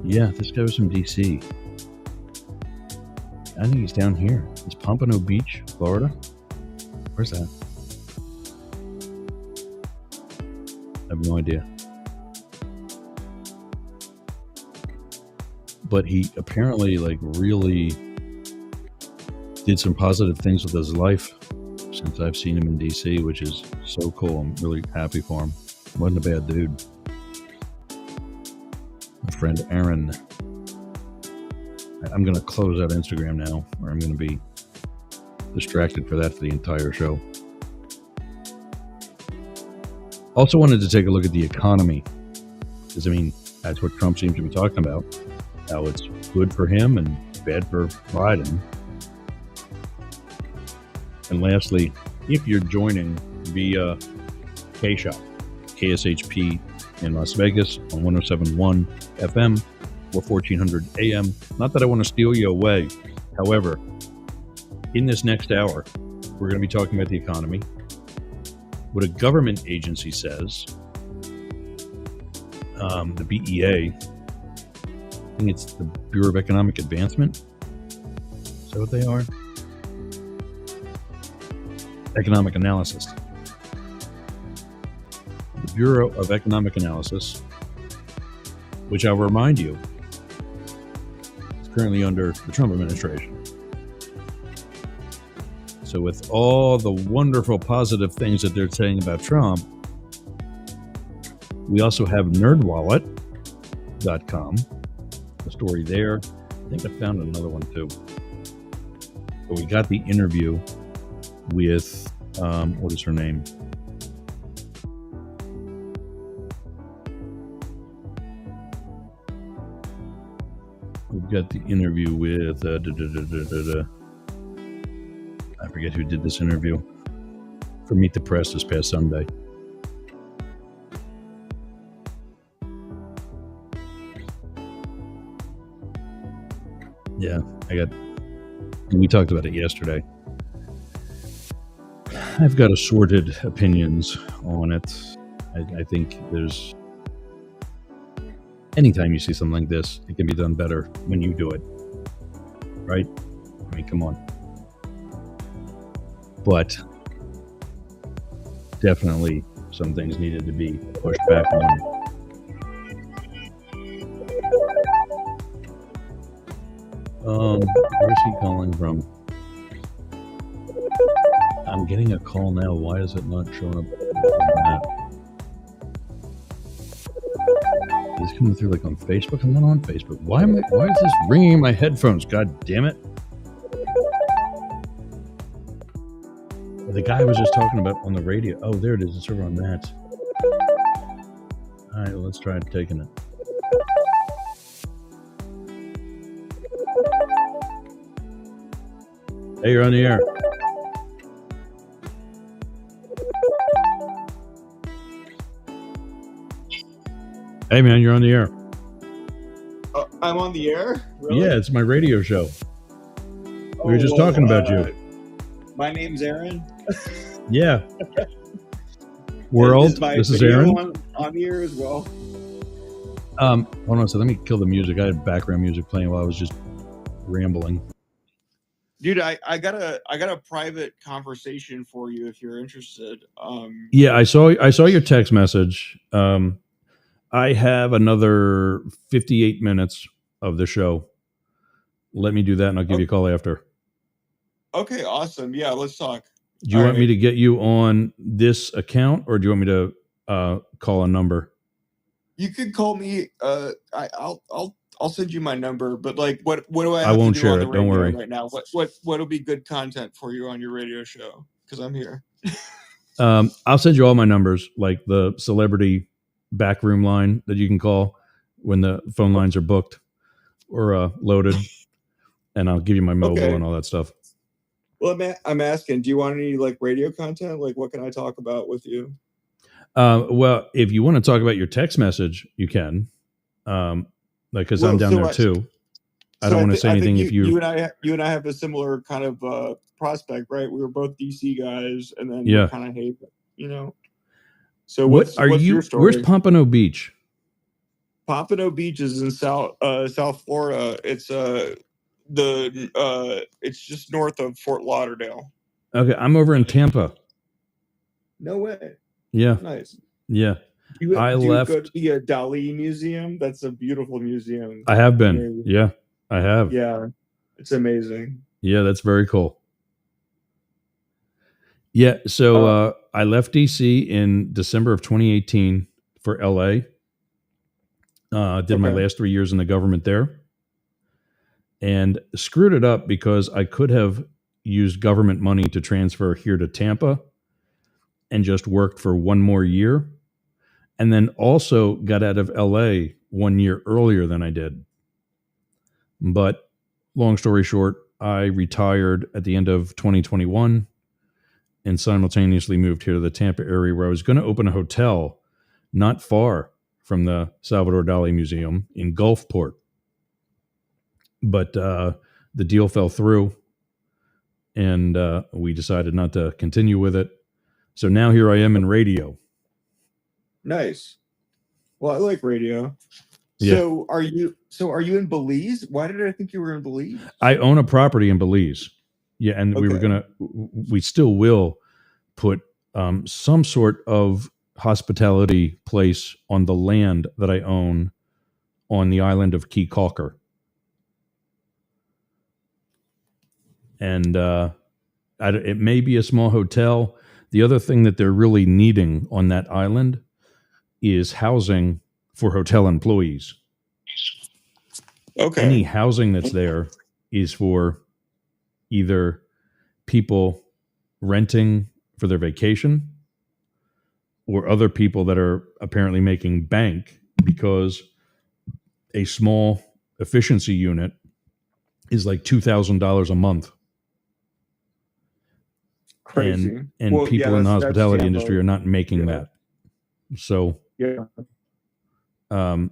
Yeah, this guy was from DC. I think he's down here. It's Pompano Beach, Florida. Where's that? I have no idea. But he apparently really did some positive things with his life since I've seen him in DC, which is so cool. I'm really happy for him. Wasn't a bad dude. My friend Aaron. I'm going to close out Instagram now, or I'm going to be distracted for that for the entire show. Also wanted to take a look at the economy, because that's what Trump seems to be talking about. How it's good for him and bad for Biden. And lastly, if you're joining via K-Shop, KSHP in Las Vegas on 107.1 FM or 1400 AM, not that I want to steal you away. However, in this next hour, we're going to be talking about the economy, what a government agency says, the BEA. I think it's the Bureau of Economic Advancement. Is that what they are? Economic Analysis. The Bureau of Economic Analysis, which I'll remind you is currently under the Trump administration. So with all the wonderful positive things that they're saying about Trump, we also have nerdwallet.com, a story there. I think I found another one too. But we got the interview with, what is her name? We've got the interview with, I forget who did this interview for Meet the Press this past Sunday. Yeah, we talked about it yesterday. I've got assorted opinions on it. I think there's, anytime you see something like this, it can be done better when you do it, right? I mean, come on. But definitely some things needed to be pushed back on. Where's he calling from? I'm getting a call now. Why is it not showing up on that? Is this coming through like on Facebook? I'm not on Facebook. Why is this ringing in my headphones? God damn it. The guy I was just talking about on the radio. Oh, there it is. It's over on that. All right, let's try taking it. Hey, you're on the air. Hey, man, you're on the air. I'm on the air? Really? Yeah, it's my radio show. We were just talking about you. My name's Aaron. Yeah. World, this is Aaron. On the air as well. Hold on a second. Let me kill the music. I had background music playing while I was just rambling. Dude, I got a private conversation for you if you're interested. Yeah, I saw your text message. I have another 58 minutes of the show. Let me do that, and I'll give you a call after. Okay, awesome. Yeah, let's talk. Do you want me to get you on this account, or do you want me to call a number? You could call me. I'll send you my number. But like, what do I have won't to do share on the it. Don't radio worry. right now? What'll be good content for you on your radio show? Because I'm here. I'll send you all my numbers, like the celebrity backroom line that you can call when the phone lines are booked or loaded, and I'll give you my mobile and all that stuff. Well, I'm asking, do you want any like radio content? Like, what can I talk about with you? Well, if you want to talk about your text message, you can. Because I'm down there too. I don't want to say anything if you and I have a similar kind of prospect, right? We were both DC guys, and then we kind of hate it, you know. So what's your story? Where's Pompano Beach? Pompano Beach is in South Florida. It's it's just north of Fort Lauderdale. Okay, I'm over in Tampa. No way. Yeah. Nice. Yeah. Do you go to the Dali Museum? That's a beautiful museum. I have been. Yeah, I have. Yeah, it's amazing. Yeah, that's very cool. Yeah, so I left DC in December of 2018 for LA. Did my last 3 years in the government there, and screwed it up because I could have used government money to transfer here to Tampa and just worked for one more year, and then also got out of LA 1 year earlier than I did. But long story short, I retired at the end of 2021 and simultaneously moved here to the Tampa area, where I was going to open a hotel not far from the Salvador Dali Museum in Gulfport. But the deal fell through, and we decided not to continue with it. So now here I am in radio. Nice. Well, I like radio. Yeah. So are you in Belize? Why did I think you were in Belize? I own a property in Belize. Yeah, and we still will put some sort of hospitality place on the land that I own on the island of Key Calker. And it may be a small hotel. The other thing that they're really needing on that island is housing for hotel employees. Okay. Any housing that's there is for either people renting for their vacation or other people that are apparently making bank because a small efficiency unit is like $2,000 a month. Crazy. And Well, people yeah, in the that's hospitality Tampa. industry are not making that. So yeah.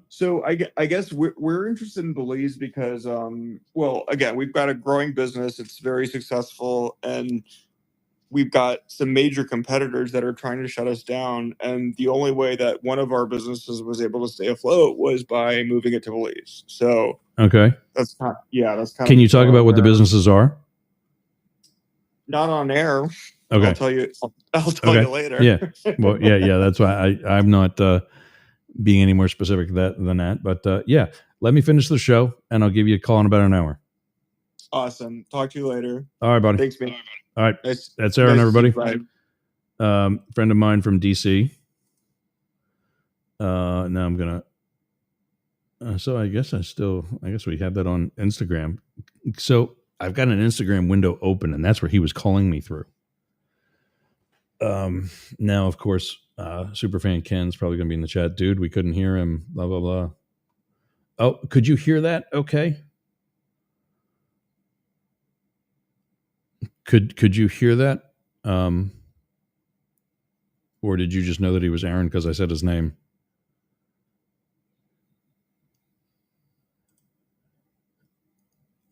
So I guess we're interested in Belize because well, again, we've got a growing business. It's very successful, and we've got some major competitors that are trying to shut us down. And the only way that one of our businesses was able to stay afloat was by moving it to Belize. So okay, that's kind of. Can you talk about what the businesses are? Not on air. Okay, I'll tell you. I'll tell you later. Yeah. Well, yeah. That's why I'm not being any more specific than that. But yeah, let me finish the show, and I'll give you a call in about an hour. Awesome. Talk to you later. All right, buddy. Thanks, man. All right. Nice. That's Aaron, nice everybody. Bye. Friend of mine from DC. Now I'm gonna. So I guess we have that on Instagram. So I've got an Instagram window open, and that's where he was calling me through. Now, of course, Superfan Ken's probably going to be in the chat. Dude, we couldn't hear him. Blah blah blah. Oh, could you hear that? Okay. Could you hear that? Or did you just know that he was Aaron because I said his name?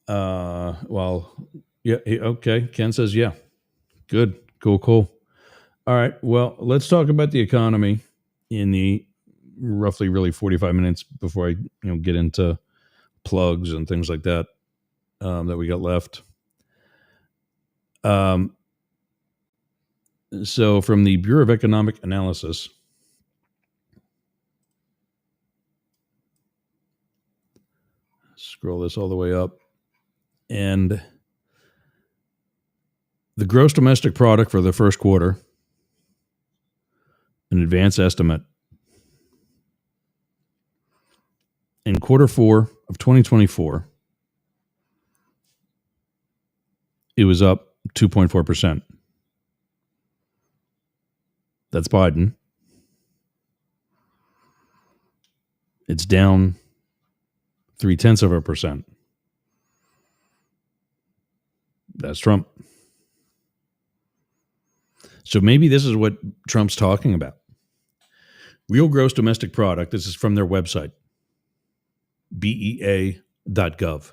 Well, yeah, okay. Ken says, yeah. Good. Cool. All right. Well, let's talk about the economy in the roughly really 45 minutes before I get into plugs and things like that that we got left. So from the Bureau of Economic Analysis, scroll this all the way up, and the gross domestic product for the first quarter, an advance estimate, in quarter four of 2024, it was up 2.4%. That's Biden. It's down 0.3%. That's Trump. So maybe this is what Trump's talking about. Real gross domestic product, this is from their website, BEA.gov.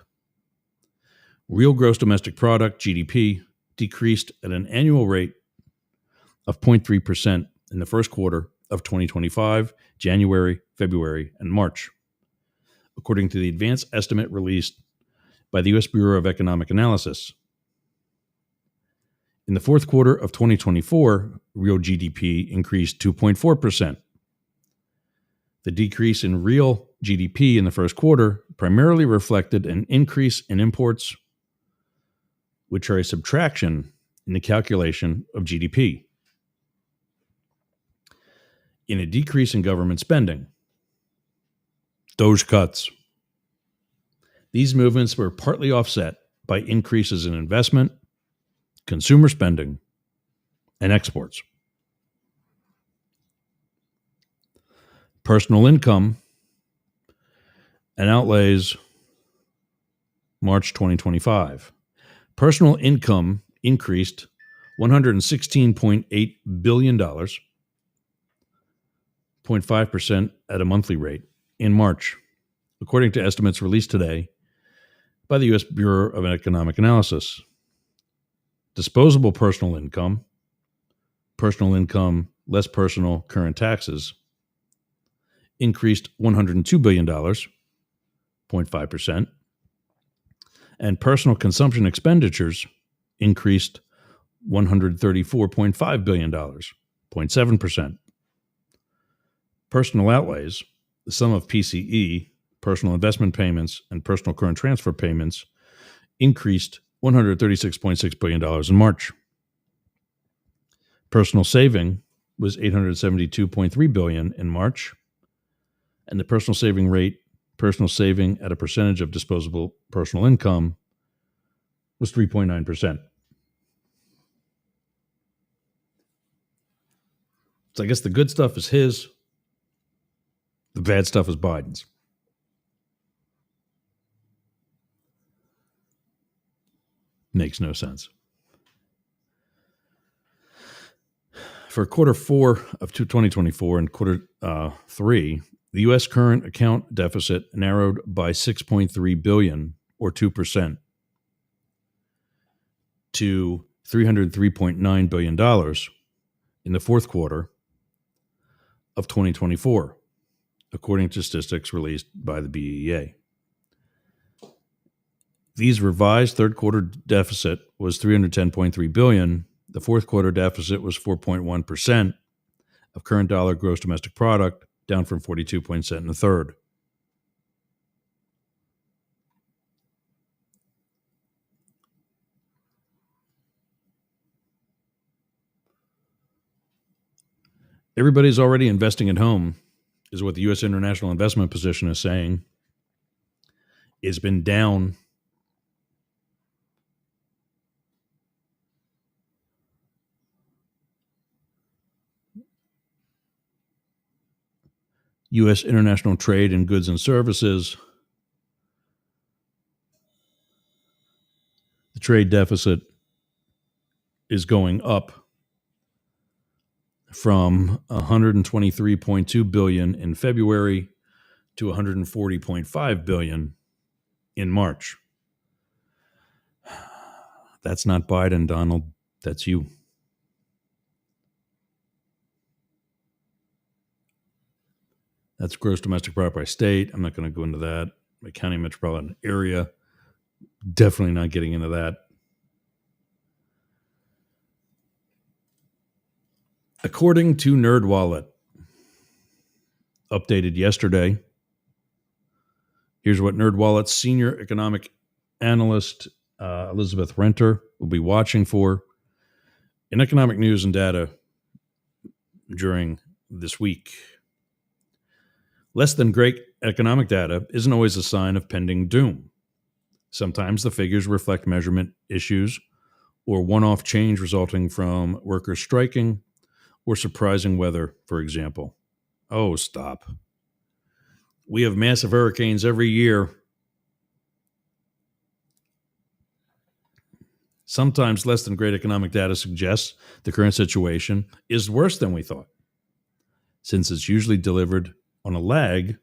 Real gross domestic product, GDP, decreased at an annual rate of 0.3% in the first quarter of 2025, January, February, and March, according to the advance estimate released by the U.S. Bureau of Economic Analysis. In the fourth quarter of 2024, real GDP increased 2.4%. The decrease in real GDP in the first quarter primarily reflected an increase in imports, which are a subtraction in the calculation of GDP, in a decrease in government spending, Doge cuts. These movements were partly offset by increases in investment, consumer spending, and exports. Personal income and outlays, March 2025. Personal income increased $116.8 billion, 0.5% at a monthly rate in March, according to estimates released today by the U.S. Bureau of Economic Analysis. Disposable personal income less personal current taxes, increased $102 billion, 0.5%, and personal consumption expenditures increased $134.5 billion, 0.7%. Personal outlays, the sum of PCE, personal investment payments, and personal current transfer payments, increased $136.6 billion in March. Personal saving was $872.3 billion in March, and the personal saving at a percentage of disposable personal income was 3.9%. So I guess the good stuff is his, the bad stuff is Biden's. Makes no sense. For quarter 4 of 2024 and quarter 3, the U.S. current account deficit narrowed by $6.3 billion, or 2%, to $303.9 billion in the fourth quarter of 2024, according to statistics released by the BEA. These revised third quarter deficit was $310.3 billion. The fourth quarter deficit was 4.1% of current dollar gross domestic product, down from 42% in the third. Everybody's already investing at home, is what the U.S. international investment position is saying. It's been down U.S. international trade in goods and services. The trade deficit is going up from $123.2 billion in February to $140.5 billion in March. That's not Biden, Donald. That's you. That's gross domestic product by state. I'm not going to go into that. My county metropolitan area, definitely not getting into that. According to NerdWallet, updated yesterday, here's what NerdWallet's senior economic analyst Elizabeth Renter will be watching for in economic news and data during this week. Less than great economic data isn't always a sign of pending doom. Sometimes the figures reflect measurement issues or one-off change resulting from workers striking or surprising weather, for example. Oh, stop. We have massive hurricanes every year. Sometimes less than great economic data suggests the current situation is worse than we thought. Since it's usually delivered on a lag,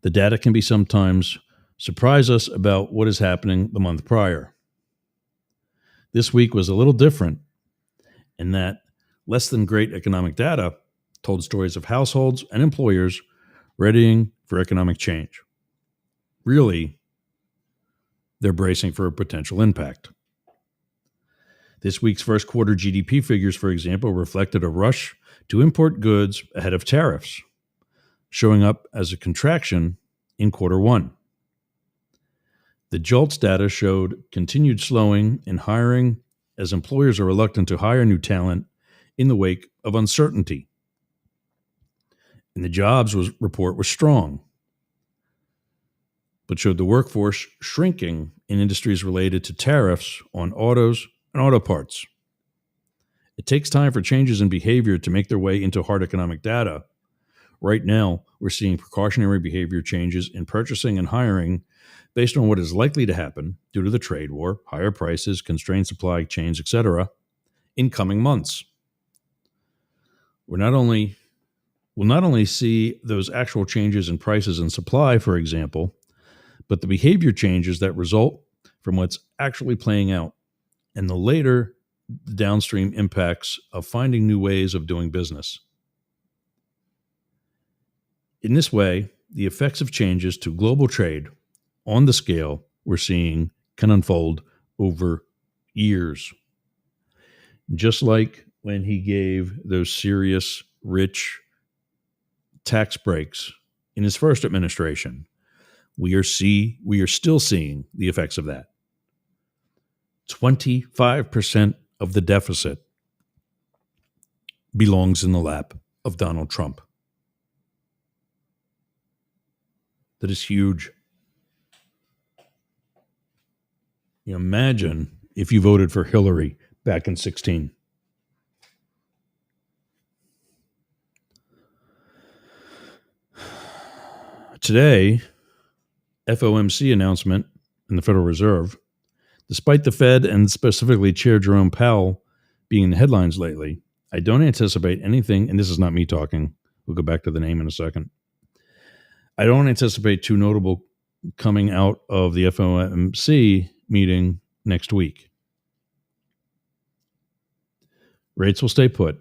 the data can be sometimes surprise us about what is happening the month prior. This week was a little different in that less than great economic data told stories of households and employers readying for economic change. Really, they're bracing for a potential impact. This week's first quarter GDP figures, for example, reflected a rush to import goods ahead of tariffs, showing up as a contraction in quarter 1. The JOLTS data showed continued slowing in hiring as employers are reluctant to hire new talent in the wake of uncertainty. And the jobs report was strong, but showed the workforce shrinking in industries related to tariffs on autos and auto parts. It takes time for changes in behavior to make their way into hard economic data. Right now, we're seeing precautionary behavior changes in purchasing and hiring based on what is likely to happen due to the trade war, higher prices, constrained supply chains, etc., in coming months. We'll not only see those actual changes in prices and supply, for example, but the behavior changes that result from what's actually playing out, and the downstream impacts of finding new ways of doing business. In this way, the effects of changes to global trade on the scale we're seeing can unfold over years. Just like when he gave those serious, rich tax breaks in his first administration, we are still seeing the effects of that. 25% of the deficit belongs in the lap of Donald Trump. That is huge. Imagine if you voted for Hillary back in 2016. Today, FOMC announcement in the Federal Reserve, despite the Fed and specifically Chair Jerome Powell being in the headlines lately, I don't anticipate anything, and this is not me talking, we'll go back to the name in a second. I don't anticipate too notable coming out of the FOMC meeting next week. Rates will stay put,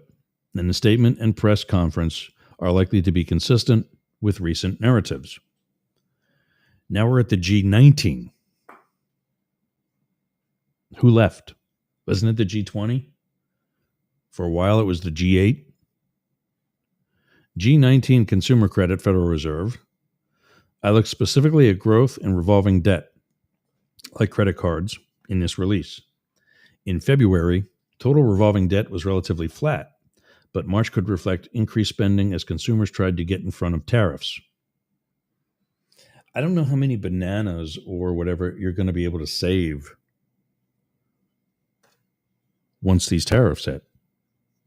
and the statement and press conference are likely to be consistent with recent narratives. Now we're at the G19. Who left? Wasn't it the G20? For a while, it was the G8. G19 Consumer Credit Federal Reserve. I look specifically at growth and revolving debt, like credit cards, in this release. In February, total revolving debt was relatively flat, but March could reflect increased spending as consumers tried to get in front of tariffs. I don't know how many bananas or whatever you're going to be able to save once these tariffs hit.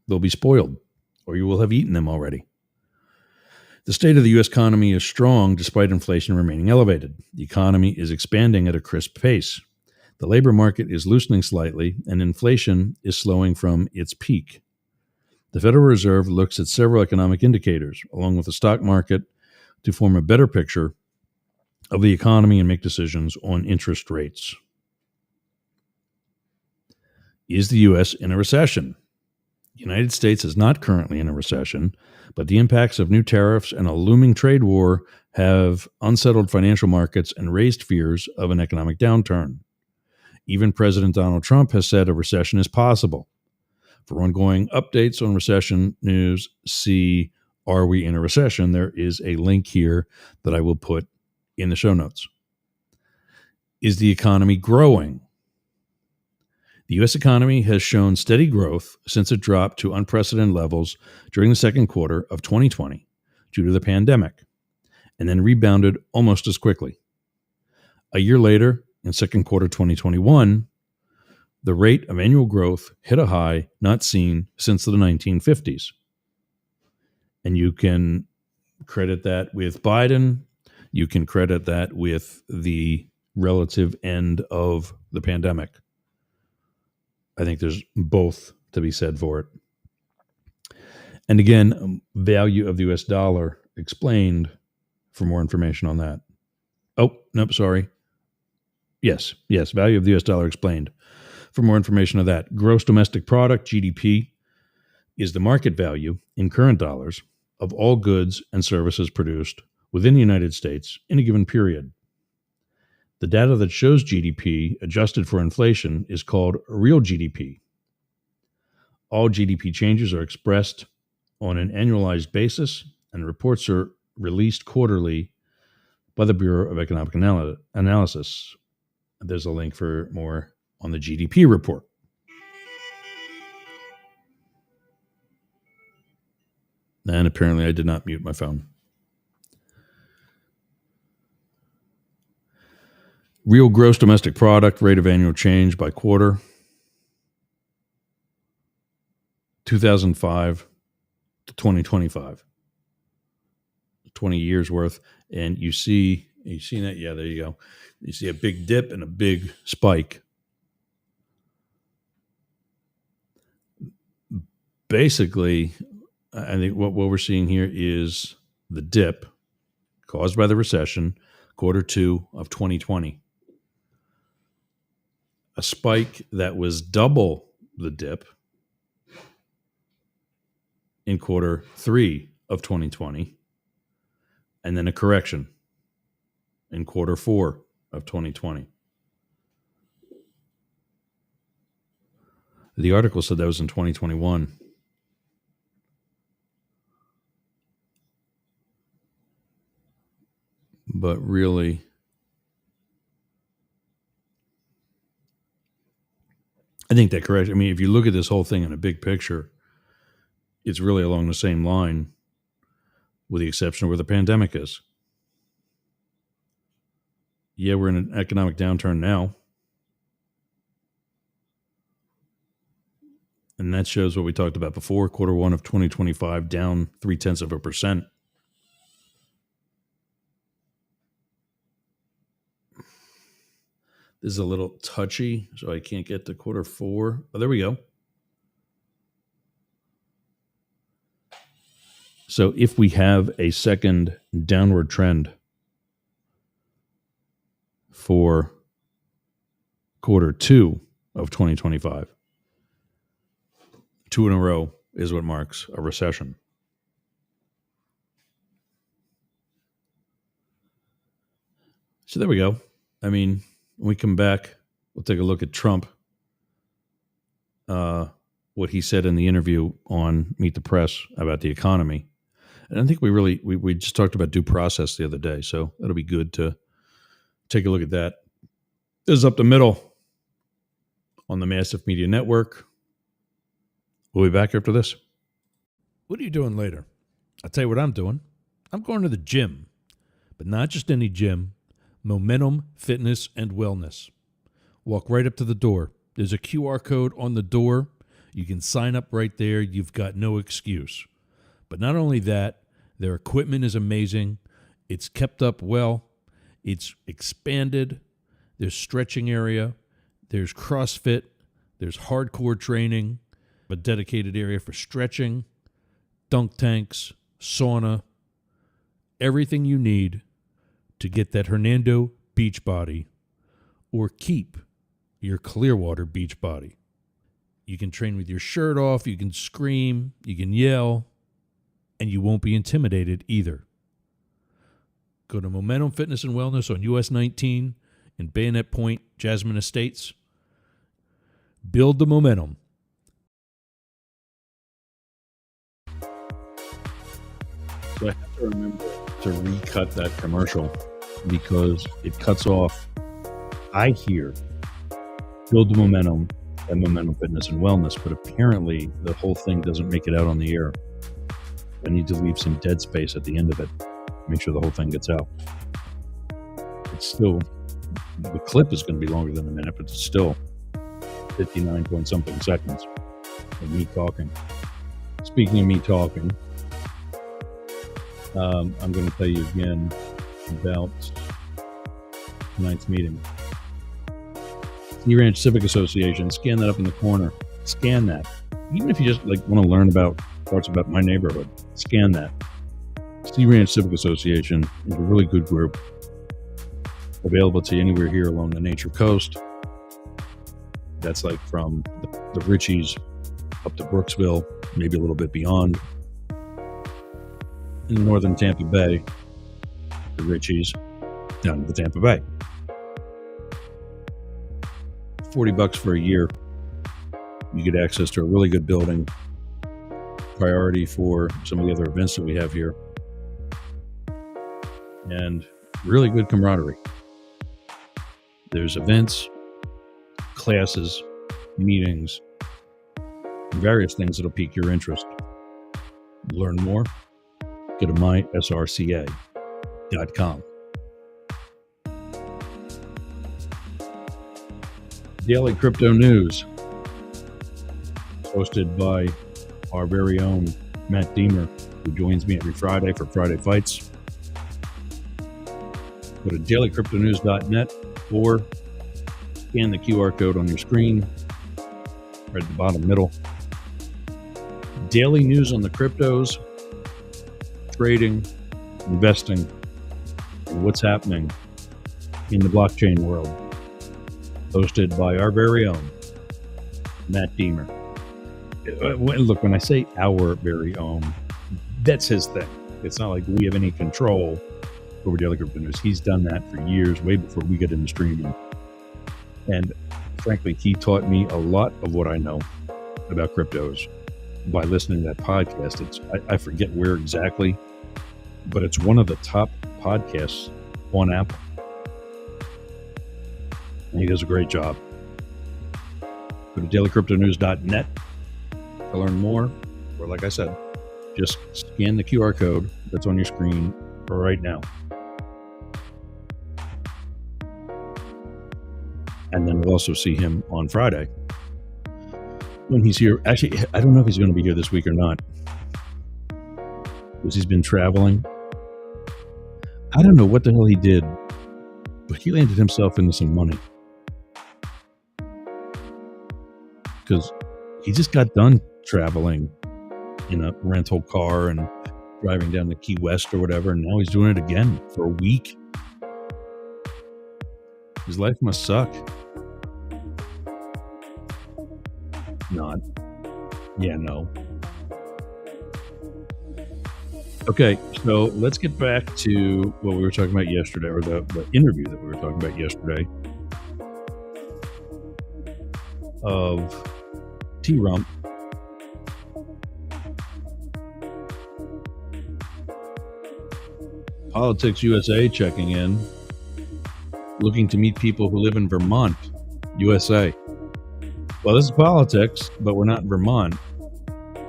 They'll be spoiled, or you will have eaten them already. The state of the U.S. economy is strong despite inflation remaining elevated. The economy is expanding at a crisp pace. The labor market is loosening slightly, and inflation is slowing from its peak. The Federal Reserve looks at several economic indicators, along with the stock market, to form a better picture of the economy and make decisions on interest rates. Is the U.S. in a recession? The United States is not currently in a recession, but the impacts of new tariffs and a looming trade war have unsettled financial markets and raised fears of an economic downturn. Even President Donald Trump has said a recession is possible. For ongoing updates on recession news, see Are We in a Recession? There is a link here that I will put in the show notes. Is the economy growing? The U.S. economy has shown steady growth since it dropped to unprecedented levels during the second quarter of 2020 due to the pandemic, and then rebounded almost as quickly. A year later, in second quarter 2021, the rate of annual growth hit a high not seen since the 1950s. And you can credit that with Biden. You can credit that with the relative end of the pandemic. I think there's both to be said for it. And again, value of the U.S. dollar explained for more information on that. Oh, nope, sorry. Yes, value of the U.S. dollar explained. For more information on that, gross domestic product, GDP, is the market value in current dollars of all goods and services produced within the United States in a given period. The data that shows GDP adjusted for inflation is called real GDP. All GDP changes are expressed on an annualized basis, and reports are released quarterly by the Bureau of Economic Analysis. There's a link for more on the GDP report. And apparently I did not mute my phone. Real gross domestic product, rate of annual change by quarter, 2005 to 2025. 20 years worth. And you seen that? Yeah, there you go. You see a big dip and a big spike. Basically, I think what we're seeing here is the dip caused by the recession, quarter two of 2020. A spike that was double the dip in quarter three of 2020, and then a correction in quarter 4 of 2020. The article said that was in 2021. But really, I think that correct. I mean, if you look at this whole thing in a big picture, it's really along the same line, with the exception of where the pandemic is. Yeah, we're in an economic downturn now. And that shows what we talked about before. Quarter 1 of 2025 down 0.3%. This is a little touchy, so I can't get to quarter 4. Oh, there we go. So if we have a second downward trend for quarter 2 of 2025, 2 in a row is what marks a recession. So there we go. I mean, when we come back, we'll take a look at Trump, what he said in the interview on Meet the Press about the economy. And I think we just talked about due process the other day, so that'll be good to take a look at that. This is Up the Middle on the Massive Media Network. We'll be back after this. What are you doing later? I'll tell you what I'm doing. I'm going to the gym, but not just any gym. Momentum Fitness and Wellness. Walk right up to the door. There's a QR code on the door. You can sign up right there. You've got no excuse. But not only that, their equipment is amazing. It's kept up well. It's expanded. There's stretching area. There's CrossFit. There's hardcore training. A dedicated area for stretching, dunk tanks, sauna, everything you need to get that Hernando beach body or keep your Clearwater beach body. You can train with your shirt off, you can scream, you can yell, and you won't be intimidated either. Go to Momentum Fitness and Wellness on US 19 in Bayonet Point, Jasmine Estates. Build the momentum. So I have to remember to recut that commercial because it cuts off. I hear build the momentum and Momentum Fitness and Wellness, but apparently the whole thing doesn't make it out on the air. I need to leave some dead space at the end of it. Make sure the whole thing gets out. It's still, the clip is going to be longer than a minute, but it's still 59 point something seconds of me talking. Speaking of me talking, I'm going to tell you again about tonight's meeting. Sea Ranch Civic Association. Scan that up in the corner. Scan that. Even if you just want to learn about parts about my neighborhood, scan that. Sea Ranch Civic Association is a really good group. Available to you anywhere here along the Nature Coast. That's like from the Richies up to Brooksville, maybe a little bit beyond. In northern Tampa Bay, the Richies down to the Tampa Bay. $40 for a year. You get access to a really good building. Priority for some of the other events that we have here. And really good camaraderie. There's events, classes, meetings, various things that'll pique your interest. Learn more. Go to mysrca.com. Daily Crypto News, hosted by our very own Matt Deemer, who joins me every Friday for Friday Fights. Go to dailycryptonews.net or scan the QR code on your screen, right at the bottom middle. Daily news on the cryptos, trading, investing, and what's happening in the blockchain world. Hosted by our very own Matt Deemer. Look, when I say our very own, that's his thing. It's not like we have any control over Daily Crypto News. He's done that for years, way before we get into streaming. And frankly, he taught me a lot of what I know about cryptos by listening to that podcast. I forget where exactly, but it's one of the top podcasts on Apple. And he does a great job. Go to dailycryptonews.net to learn more, or like I said, just scan the QR code that's on your screen right now. And then we'll also see him on Friday when he's here. Actually, I don't know if he's going to be here this week or not, because he's been traveling. I don't know what the hell he did, but he landed himself into some money. Because he just got done traveling in a rental car and driving down to Key West or whatever, and now he's doing it again for a week. His life must suck. Not. Yeah, no. Okay, so let's get back to what we were talking about yesterday, or the interview that we were talking about yesterday of T-Rump. Politics USA checking in, looking to meet people who live in Vermont, USA. Well, this is politics, but we're not in Vermont.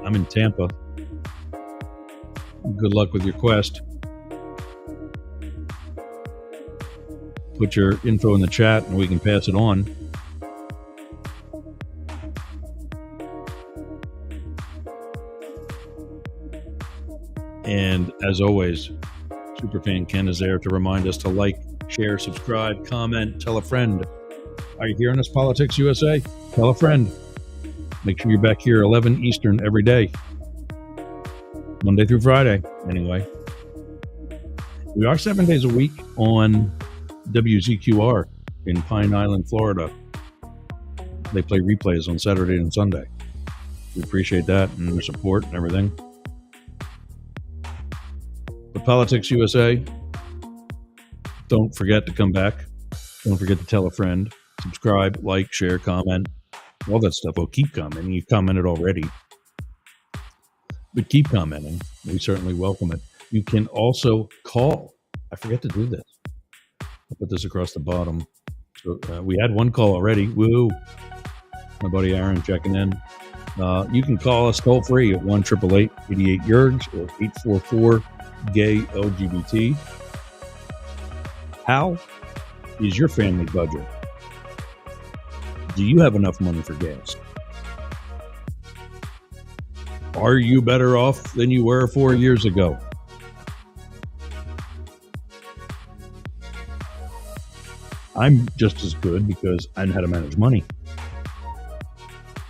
I'm in Tampa. Good luck with your quest. Put your info in the chat and we can pass it on. And as always, Superfan Ken is there to remind us to like, share, subscribe, comment, tell a friend. Are you hearing us, Politics USA? Tell a friend. Make sure you're back here 11 Eastern every day. Monday through Friday, anyway. We are 7 days a week on WZQR in Pine Island, Florida. They play replays on Saturday and Sunday. We appreciate that and their support and everything. But Politics USA, don't forget to come back. Don't forget to tell a friend. Subscribe, like, share, comment, all that stuff. Oh, keep commenting. You've commented already. But keep commenting. We certainly welcome it. You can also call. I forget to do this. I'll put this across the bottom. So we had one call already. Woo! My buddy Aaron checking in. You can call us toll free at 1-888-88-YERGS or 844-GAY-LGBT. How is your family budget? Do you have enough money for gas? Are you better off than you were 4 years ago? I'm just as good because I know how to manage money.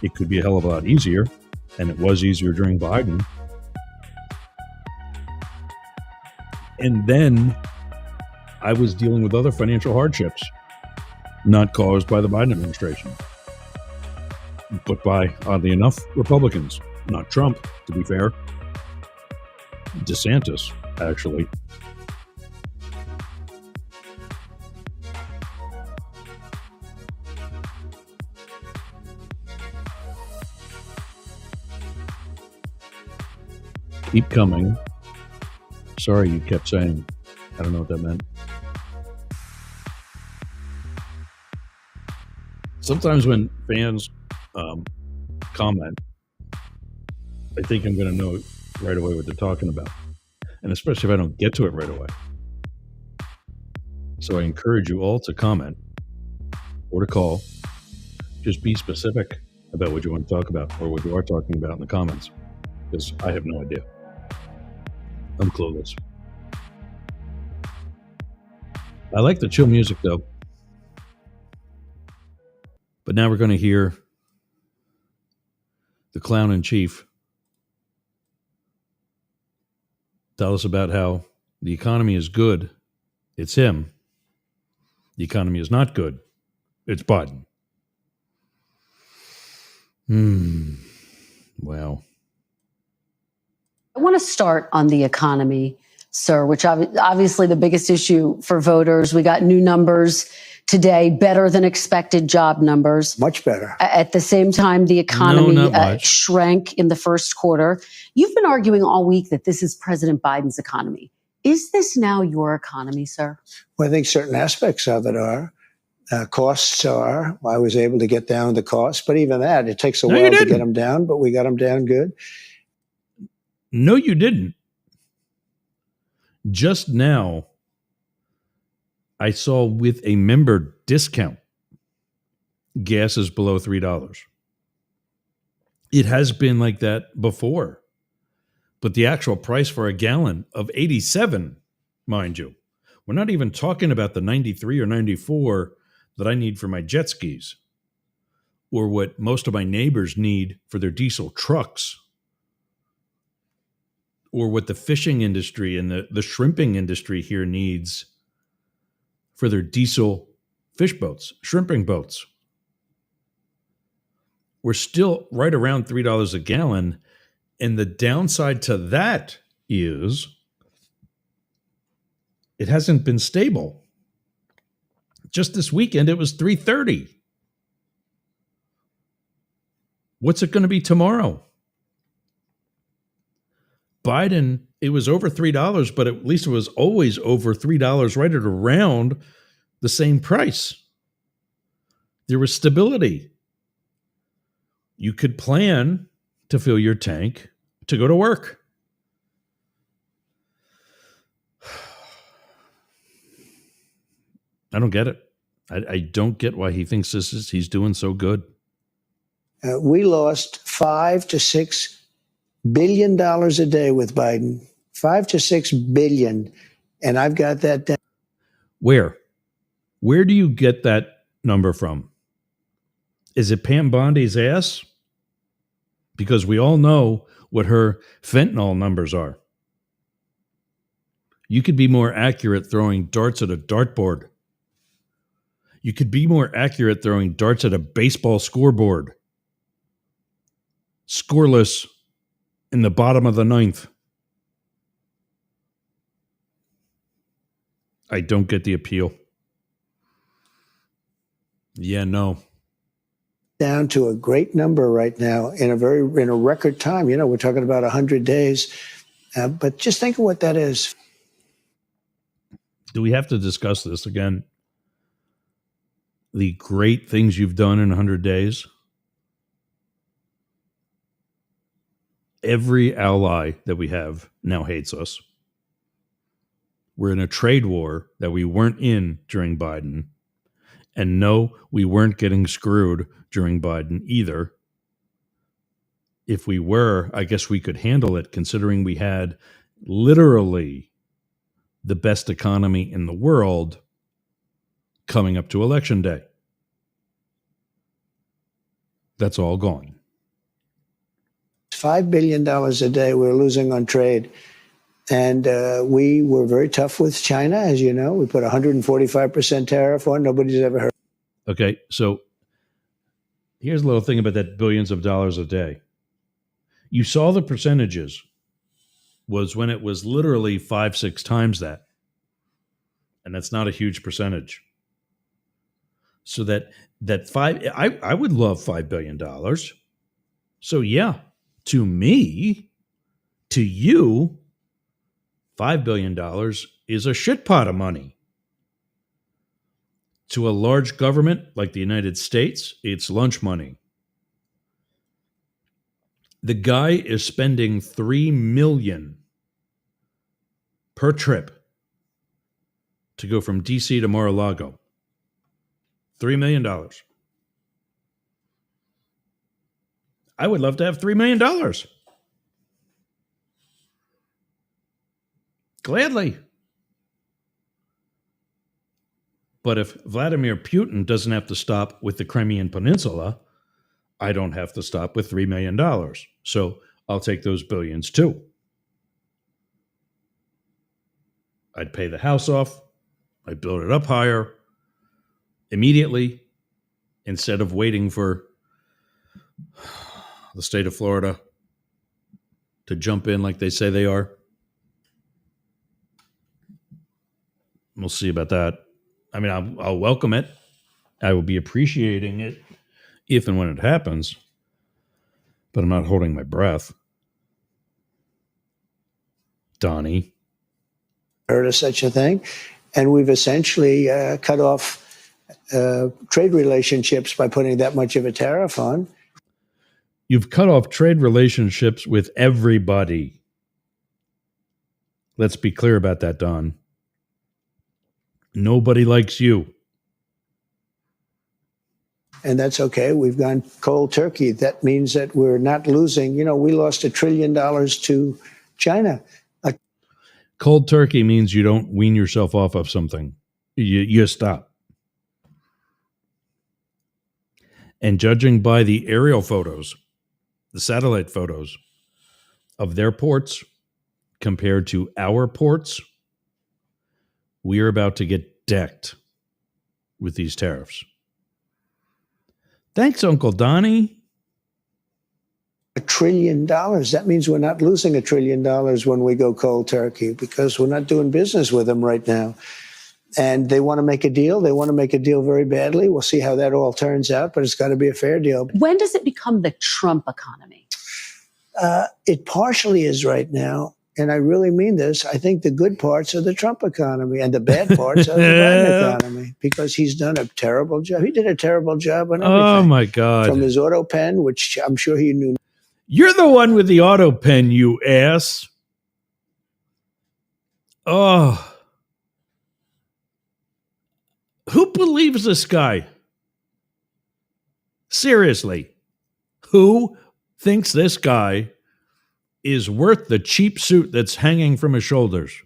It could be a hell of a lot easier, and it was easier during Biden. And then I was dealing with other financial hardships, not caused by the Biden administration, but by, oddly enough, Republicans. Not Trump, to be fair. DeSantis, actually. Keep coming. Sorry you kept saying. I don't know what that meant. Sometimes when fans comment, I think I'm going to know right away what they're talking about. And especially if I don't get to it right away. So I encourage you all to comment or to call. Just be specific about what you want to talk about or what you are talking about in the comments, because I have no idea. I'm clueless. I like the chill music though. But now we're going to hear the clown in chief tell us about how the economy is good. It's him. The economy is not good. It's Biden. Wow. I want to start on the economy, sir, which obviously the biggest issue for voters. We got new numbers today, better than expected job numbers. Much better. At the same time, the economy not much. shrank in the first quarter. You've been arguing all week that this is President Biden's economy. Is this now your economy, sir? Well, I think certain aspects of it are. Costs are. I was able to get down the costs, but even that, it takes a No, you while to didn't. get them down, but we got them down good. No, you didn't. Just now, I saw with a member discount, gas is below $3. It has been like that before. But the actual price for a gallon of 87, mind you, we're not even talking about the 93 or 94 that I need for my jet skis or what most of my neighbors need for their diesel trucks or what the fishing industry and the shrimping industry here needs for their diesel fish boats, shrimping boats. We're still right around $3 a gallon. And the downside to that is it hasn't been stable. Just this weekend, it was $3.30. What's it going to be tomorrow? Biden, it was over $3, but at least it was always over $3, right at around the same price. There was stability. You could plan to fill your tank to go to work. I don't get it. I don't get why he thinks he's doing so good. We lost $5 to $6 billion a day with Biden. $5 to $6 billion, and I've got that down. Where do you get that number from? Is it Pam Bondi's ass? Because we all know what her fentanyl numbers are. You could be more accurate throwing darts at a dartboard. You could be more accurate throwing darts at a baseball scoreboard. Scoreless in the bottom of the ninth. I don't get the appeal. Yeah, no. Down to a great number right now in a record time. You know, we're talking about 100 days. But just think of what that is. Do we have to discuss this again? The great things you've done in 100 days? Every ally that we have now hates us. We're in a trade war that we weren't in during Biden. And no, we weren't getting screwed during Biden either. If we were, I guess we could handle it considering we had literally the best economy in the world coming up to Election Day. That's all gone. $5 billion a day we're losing on trade. And we were very tough with China, as you know. We put 145% tariff on. Nobody's ever heard. Okay, so here's a little thing about that billions of dollars a day. You saw the percentages was when it was literally 5-6 times that. And that's not a huge percentage. So that I would love $5 billion. So yeah, to me, to you, $5 billion is a shit pot of money. To a large government like the United States, it's lunch money. The guy is spending $3 million per trip to go from DC to Mar-a-Lago. $3 million. I would love to have $3 million. Gladly. But if Vladimir Putin doesn't have to stop with the Crimean Peninsula, I don't have to stop with $3 million. So I'll take those billions too. I'd pay the house off. I'd build it up higher immediately instead of waiting for the state of Florida to jump in like they say they are. We'll see about that. I mean, I'll welcome it. I will be appreciating it if and when it happens, but I'm not holding my breath. Donnie. Heard of such a thing. And we've essentially cut off trade relationships by putting that much of a tariff on. You've cut off trade relationships with everybody. Let's be clear about that, Don. Nobody likes you. And that's okay. We've gone cold turkey. That means that we're not losing. You know, we lost $1 trillion to China. Cold turkey means you don't wean yourself off of something. You stop. And judging by the aerial photos, the satellite photos of their ports compared to our ports, we are about to get decked with these tariffs. Thanks, Uncle Donnie. $1 trillion. That means we're not losing $1 trillion when we go cold turkey because we're not doing business with them right now. And they want to make a deal. They want to make a deal very badly. We'll see how that all turns out, but it's got to be a fair deal. When does it become the Trump economy? It partially is right now. And I really mean this. I think the good parts are the Trump economy and the bad parts are the Biden economy because he's done a terrible job. He did a terrible job on everything. Oh, my God. From his auto pen, which I'm sure he knew. You're the one with the auto pen, you ass. Oh. Who believes this guy? Seriously. Who thinks this guy is worth the cheap suit that's hanging from his shoulders?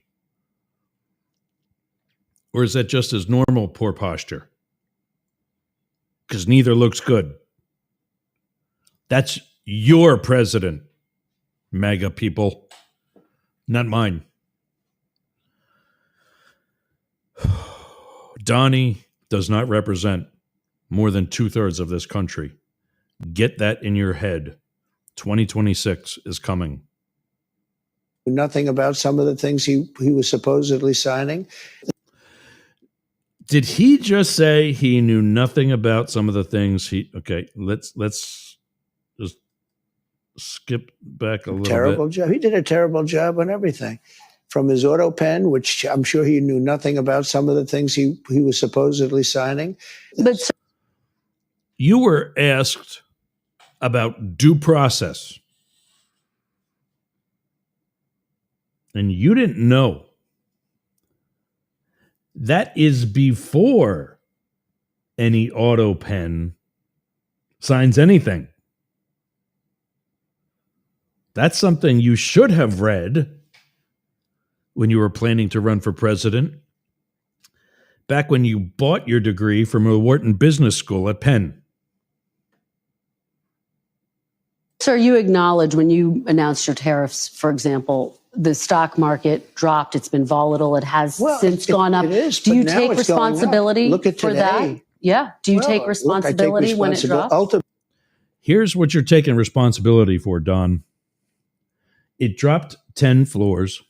Or is that just his normal poor posture? Because neither looks good. That's your president, MAGA people, not mine. Donnie does not represent more than 2/3 of this country. Get that in your head. 2026 is coming. Nothing about some of the things he was supposedly signing. Did he just say he knew nothing about some of the things he... Okay, let's just skip back a little Terrible bit. job. He did a terrible job on everything. From his auto pen, which I'm sure he knew nothing about some of the things he was supposedly signing. But You were asked about due process. And you didn't know. That is before any auto pen signs anything. That's something you should have read when you were planning to run for president, back when you bought your degree from a Wharton Business School at Penn. Sir, you acknowledge when you announced your tariffs, for example, the stock market dropped. It's been volatile. It has since gone up. It is, Do you but now take it's going up. responsibility Look at for today. that? Yeah. Do you take Look, responsibility when it drops? Here's what you're taking responsibility for, Don. It dropped 10 floors.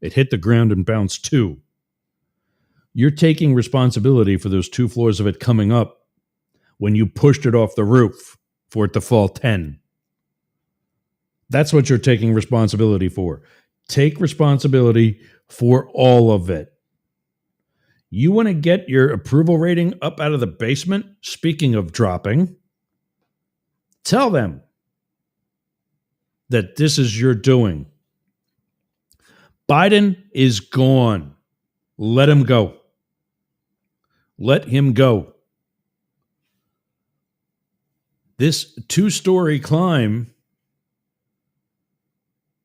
It hit the ground and bounced 2. You're taking responsibility for those 2 floors of it coming up when you pushed it off the roof for it to fall 10. That's what you're taking responsibility for. Take responsibility for all of it. You want to get your approval rating up out of the basement? Speaking of dropping, tell them that this is your doing. Biden is gone. Let him go. Let him go. This 2-story climb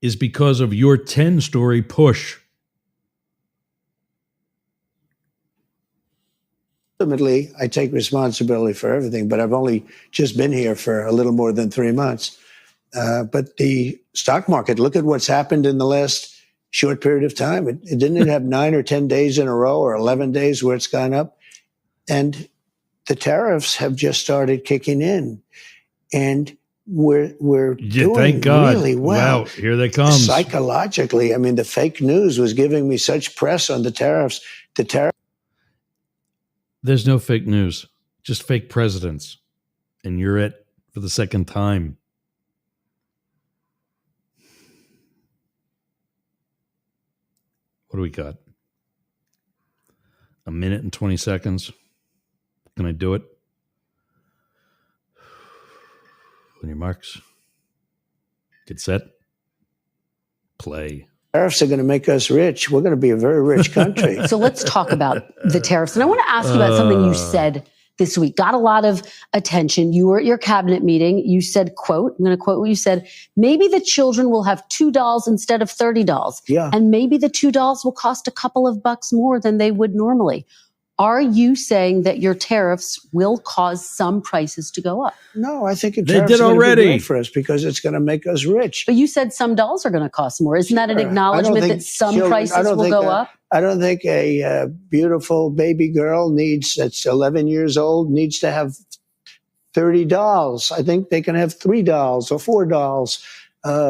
is because of your 10-story push. Ultimately, I take responsibility for everything, but I've only just been here for a little more than 3 months. But the stock market, look at what's happened in the last short period of time. It didn't have 9 or 10 days in a row or 11 days where it's gone up. And the tariffs have just started kicking in. And we're doing thank God. really well. Wow, here they come. Psychologically, I mean, the fake news was giving me such press on the tariffs. There's no fake news, just fake presidents. And you're it for the second time. What do we got? A minute and 20 seconds. Can I do it? On your marks. Get set. Play. Tariffs are going to make us rich. We're going to be a very rich country. So let's talk about the tariffs. And I want to ask you about something you said this week. Got a lot of attention. You were at your cabinet meeting. You said, quote, I'm going to quote what you said, maybe the children will have $2 instead of $30. Yeah. And maybe the $2 will cost a couple of bucks more than they would normally. Are you saying that your tariffs will cause some prices to go up? No, I think They tariffs did are going to be already. great for us because it's going to make us rich. But you said some dolls are going to cost more. Isn't that an Sure. acknowledgement I don't that think some children- prices I don't will think go that- up? I don't think a beautiful baby girl that's 11 years old needs to have 30 dolls. I think they can have 3 dolls or 4 dolls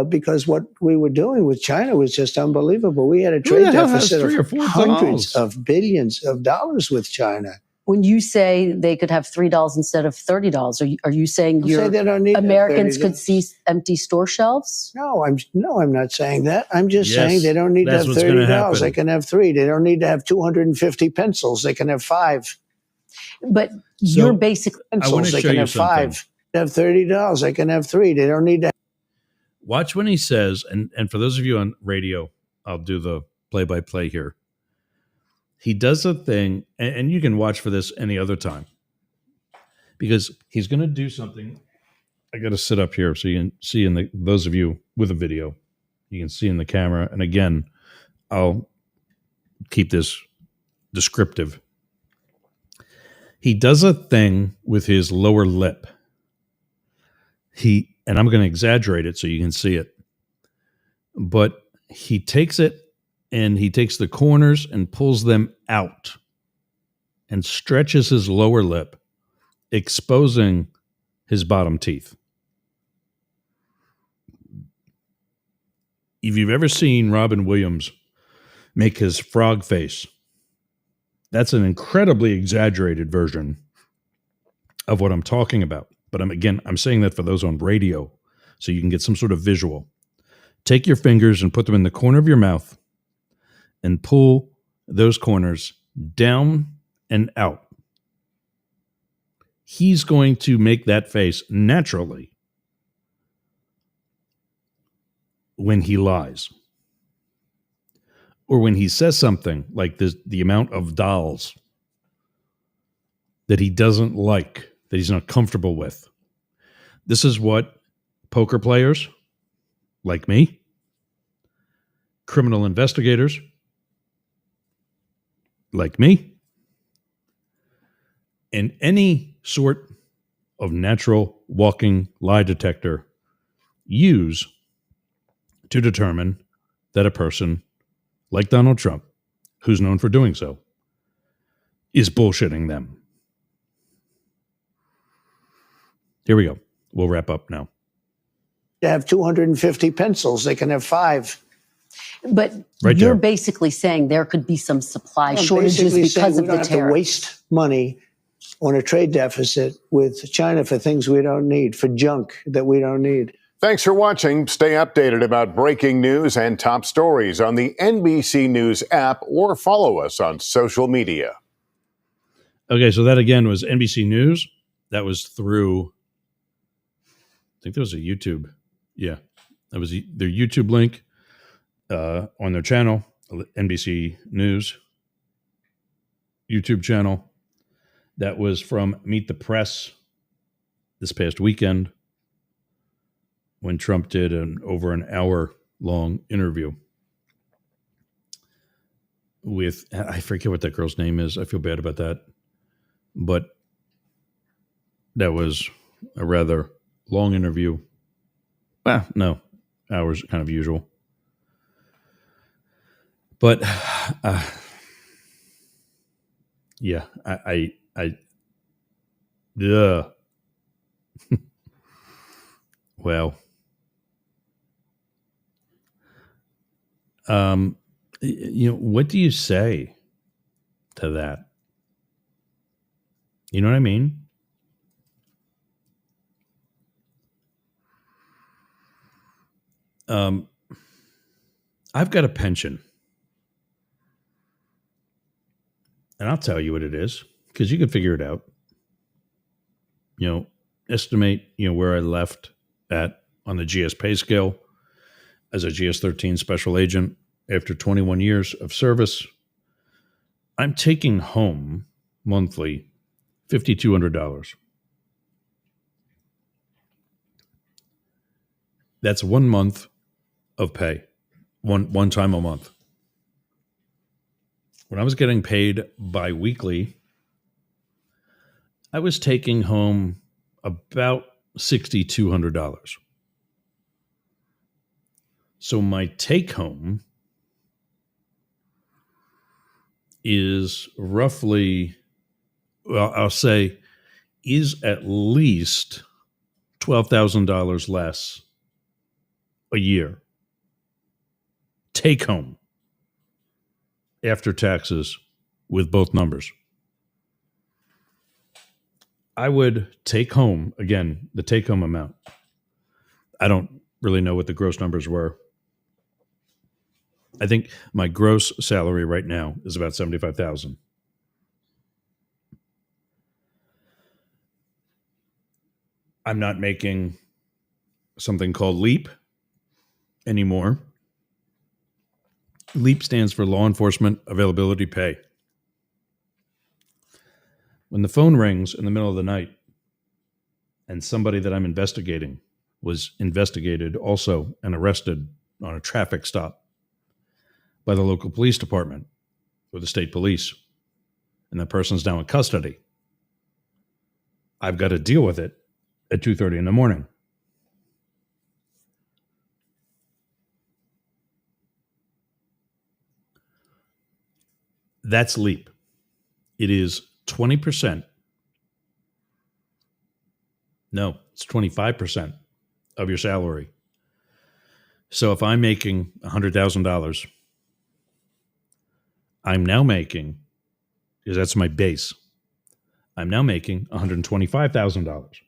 because what we were doing with China was just unbelievable. We had a Who trade the hell has deficit 3 or of 4 hundreds dolls? of billions of dollars with China. When you say they could have $3 instead of $30, are you saying Don't say they don't need to have Americans $30. could see empty store shelves? No, I'm not saying that. I'm just Yes, saying they don't need to that's have what's gonna $30. They happen. can have 3. They don't need to have 250 pencils. They can have 5 But you're So, basically I want pencils. to They show can you have something. 5. They have $30. They can have 3. They don't need to. Watch when he says, and for those of you on radio, I'll do the play-by-play here. He does a thing, and you can watch for this any other time, because he's going to do something. I got to sit up here so you can see those of you with a video, you can see in the camera. And again, I'll keep this descriptive. He does a thing with his lower lip. And I'm going to exaggerate it so you can see it. But he takes it and he takes the corners and pulls them out and stretches his lower lip, exposing his bottom teeth. If you've ever seen Robin Williams make his frog face, that's an incredibly exaggerated version of what I'm talking about. But I'm saying that for those on radio so you can get some sort of visual. Take your fingers and put them in the corner of your mouth and pull those corners down and out. He's going to make that face naturally when he lies. Or when he says something like this, the amount of dolls that he doesn't like, that he's not comfortable with. This is what poker players like me, criminal investigators like me, and any sort of natural walking lie detector use to determine that a person like Donald Trump, who's known for doing so, is bullshitting them. Here we go. We'll wrap up now. To have 250 pencils. They can have 5. But Right you're there. basically saying there could be some supply I'm shortages basically saying because of we don't the have to tariffs. waste money on a trade deficit with China for things we don't need, for junk that we don't need. Thanks for watching. Stay updated about breaking news and top stories on the NBC News app or follow us on social media. Okay, so that again was NBC News. That was through, I think there was a YouTube. Yeah, that was their YouTube link on their channel, NBC News YouTube channel. That was from Meet the Press this past weekend when Trump did an over an hour long interview with, I forget what that girl's name is. I feel bad about that. But that was a rather long interview. Well, no, hours kind of usual. But yeah, yeah. Well, what do you say to that? You know what I mean? I've got a pension, and I'll tell you what it is because you can figure it out. Estimate where I left at on the GS pay scale as a GS-13 special agent after 21 years of service. I'm taking home monthly $5,200. That's 1 month of pay, one time a month. When I was getting paid bi-weekly, I was taking home about $6,200. So my take home is roughly, well, I'll say, is at least $12,000 less a year. Take home after taxes with both numbers. I would take home, again, the take home amount. I don't really know what the gross numbers were. I think my gross salary right now is about $75,000. I'm not making something called LEAP anymore. LEAP stands for Law Enforcement Availability Pay. When the phone rings in the middle of the night and somebody that I'm investigating was investigated also and arrested on a traffic stop by the local police department or the state police, and that person's now in custody, I've got to deal with it at 2:30 in the morning. That's LEAP. It is 20%. No, it's 25% of your salary. So if I'm making $100,000, I'm now making, because that's my base, I'm now making $125,000.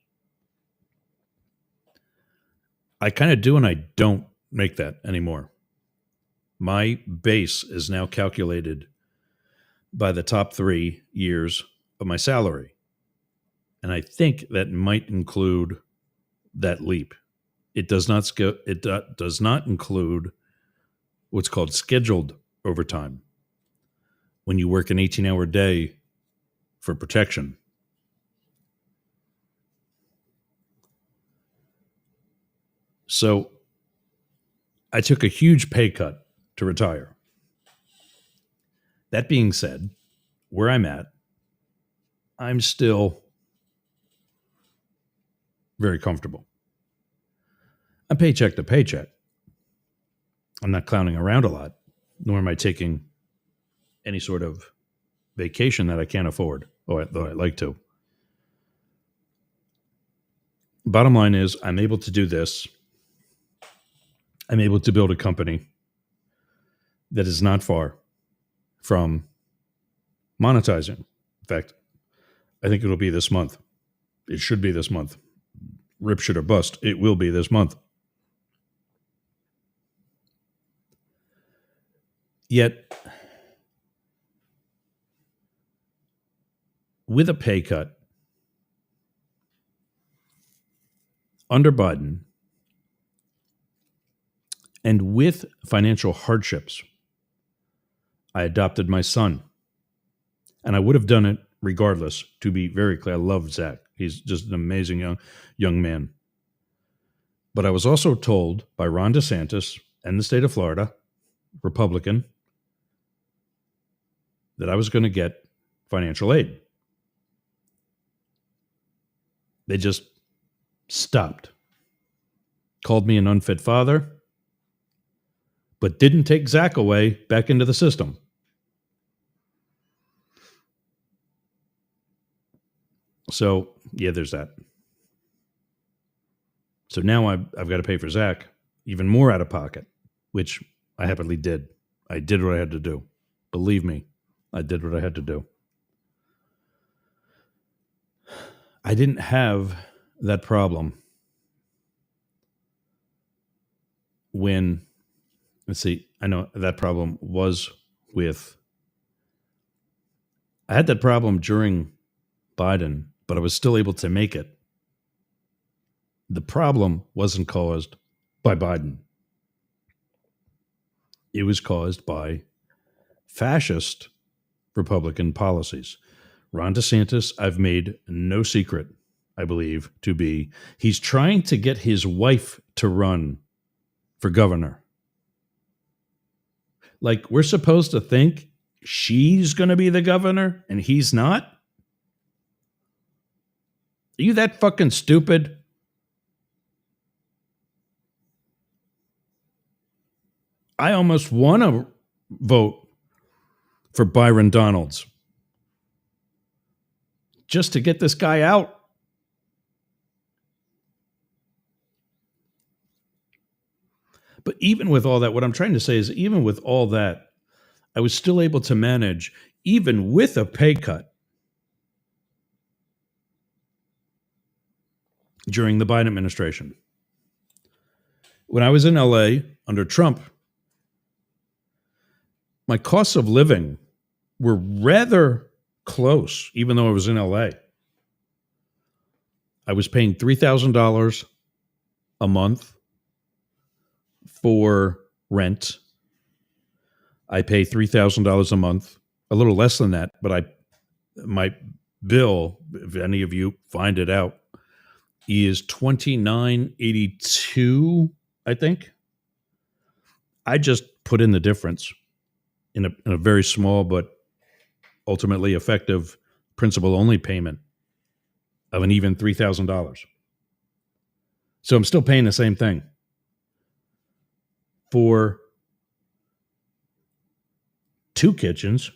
I kind of do and I don't make that anymore. My base is now calculated by the top 3 years of my salary. And I think that might include that LEAP. It does not does not include what's called scheduled overtime, when you work an 18-hour day for protection. So I took a huge pay cut to retire. That being said, where I'm at, I'm still very comfortable. I'm paycheck to paycheck. I'm not clowning around a lot, nor am I taking any sort of vacation that I can't afford, though I'd like to. Bottom line is, I'm able to do this. I'm able to build a company that is not far from monetizing. In fact, I think it'll be this month. It should be this month. Rip, shit, or bust. It will be this month. Yet, with a pay cut, under Biden, and with financial hardships, I adopted my son. And I would have done it regardless, to be very clear. I love Zach. He's just an amazing young man. But I was also told by Ron DeSantis and the state of Florida, Republican, that I was going to get financial aid. They just stopped. Called me an unfit father, but didn't take Zach away back into the system. So, yeah, there's that. So now I've got to pay for Zach even more out of pocket, which I happily did. I did what I had to do. Believe me, I did what I had to do. I didn't have that problem when, let's see, I know that problem was with, I had that problem during Biden, but I was still able to make it. The problem wasn't caused by Biden. It was caused by fascist Republican policies. Ron DeSantis, I've made no secret, I believe, to be, he's trying to get his wife to run for governor. Like, we're supposed to think she's going to be the governor and he's not? Are you that fucking stupid? I almost want to vote for Byron Donalds just to get this guy out. But even with all that, what I'm trying to say is, even with all that, I was still able to manage, even with a pay cut during the Biden administration. When I was in LA under Trump, my costs of living were rather close, even though I was in LA. I was paying $3,000 a month for rent. I pay $3,000 a month, a little less than that, but my bill, if any of you find it out, is $29.82, I think. I just put in the difference in a very small but ultimately effective principal-only payment of an even $3,000. So I'm still paying the same thing for 2 kitchens,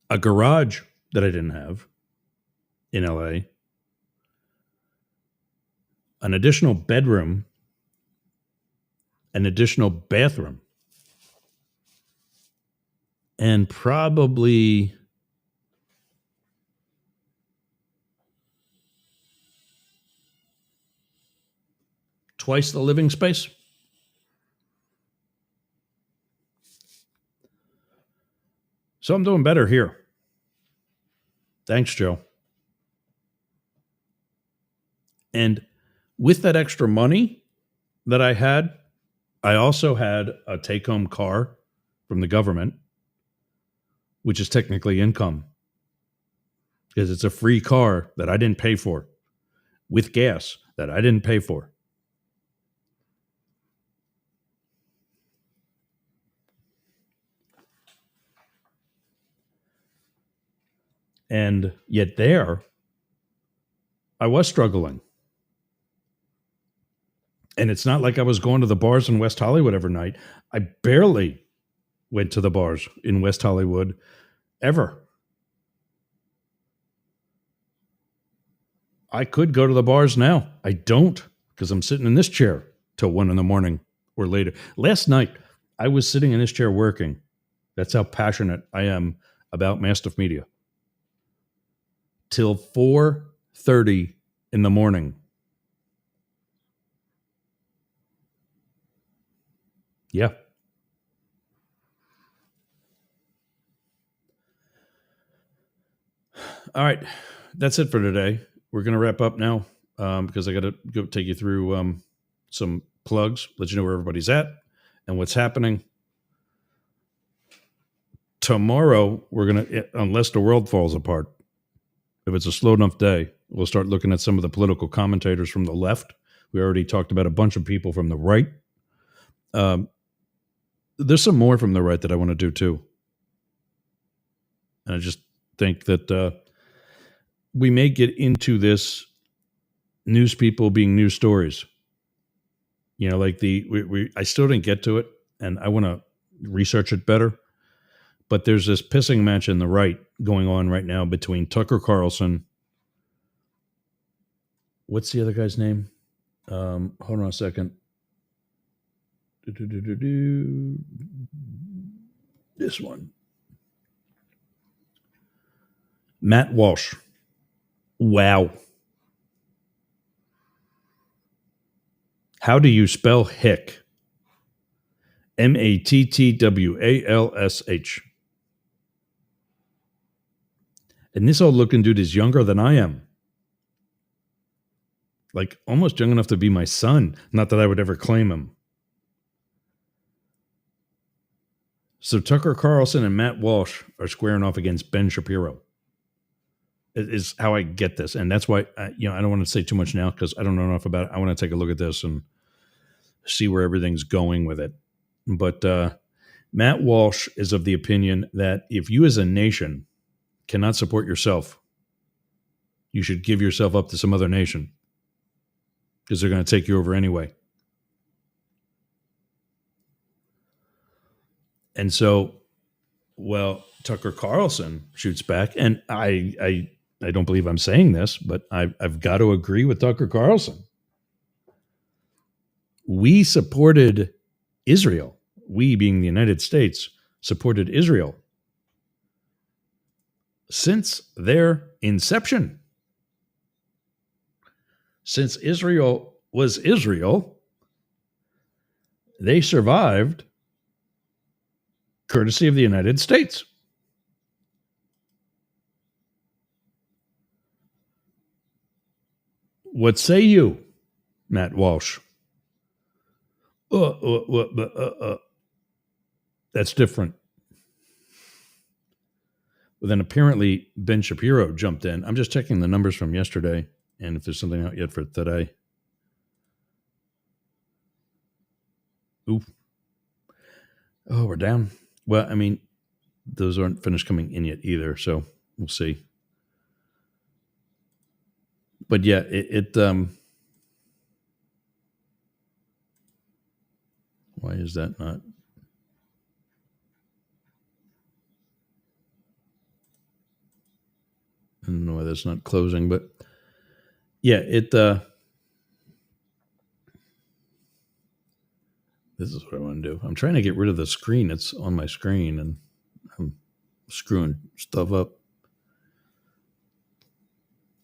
a garage that I didn't have in LA, an additional bedroom, an additional bathroom, and probably twice the living space. So I'm doing better here. Thanks, Joe. And with that extra money that I had, I also had a take-home car from the government, which is technically income because it's a free car that I didn't pay for with gas that I didn't pay for. And yet there, I was struggling. And it's not like I was going to the bars in West Hollywood every night. I barely went to the bars in West Hollywood ever. I could go to the bars now. I don't, because I'm sitting in this chair till 1 a.m. or later. Last night, I was sitting in this chair working. That's how passionate I am about Mastiff Media. Till 4:30 in the morning. Yeah. All right. That's it for today. We're going to wrap up now because I got to go take you through some plugs, let you know where everybody's at and what's happening. Tomorrow, we're going to, unless the world falls apart, if it's a slow enough day, we'll start looking at some of the political commentators from the left. We already talked about a bunch of people from the right. There's some more from the right that I want to do too. And I just think that we may get into this news people being news stories. You know, like I still didn't get to it, and I want to research it better. But there's this pissing match in the right going on right now between Tucker Carlson What's the other guy's name? Hold on a second. This one. Matt Walsh. Wow. How do you spell hick? Mattwalsh. And this old looking dude is younger than I am. Like almost young enough to be my son. Not that I would ever claim him. So Tucker Carlson and Matt Walsh are squaring off against Ben Shapiro. Is how I get this. And that's why, I don't want to say too much now because I don't know enough about it. I want to take a look at this and see where everything's going with it. But Matt Walsh is of the opinion that if you as a nation cannot support yourself, you should give yourself up to some other nation because they're going to take you over anyway. And so, Tucker Carlson shoots back, and I don't believe I'm saying this, but I've got to agree with Tucker Carlson. We supported Israel. We, being the United States, supported Israel since their inception. Since Israel was Israel, they survived courtesy of the United States. What say you, Matt Walsh? That's different. But then apparently Ben Shapiro jumped in. I'm just checking the numbers from yesterday and if there's something out yet for today. Ooh. Oh, we're down. Well, I mean, those aren't finished coming in yet either, so we'll see. But yeah, why is that not? I don't know why that's not closing, but yeah, this is what I want to do. I'm trying to get rid of the screen. It's on my screen and I'm screwing stuff up.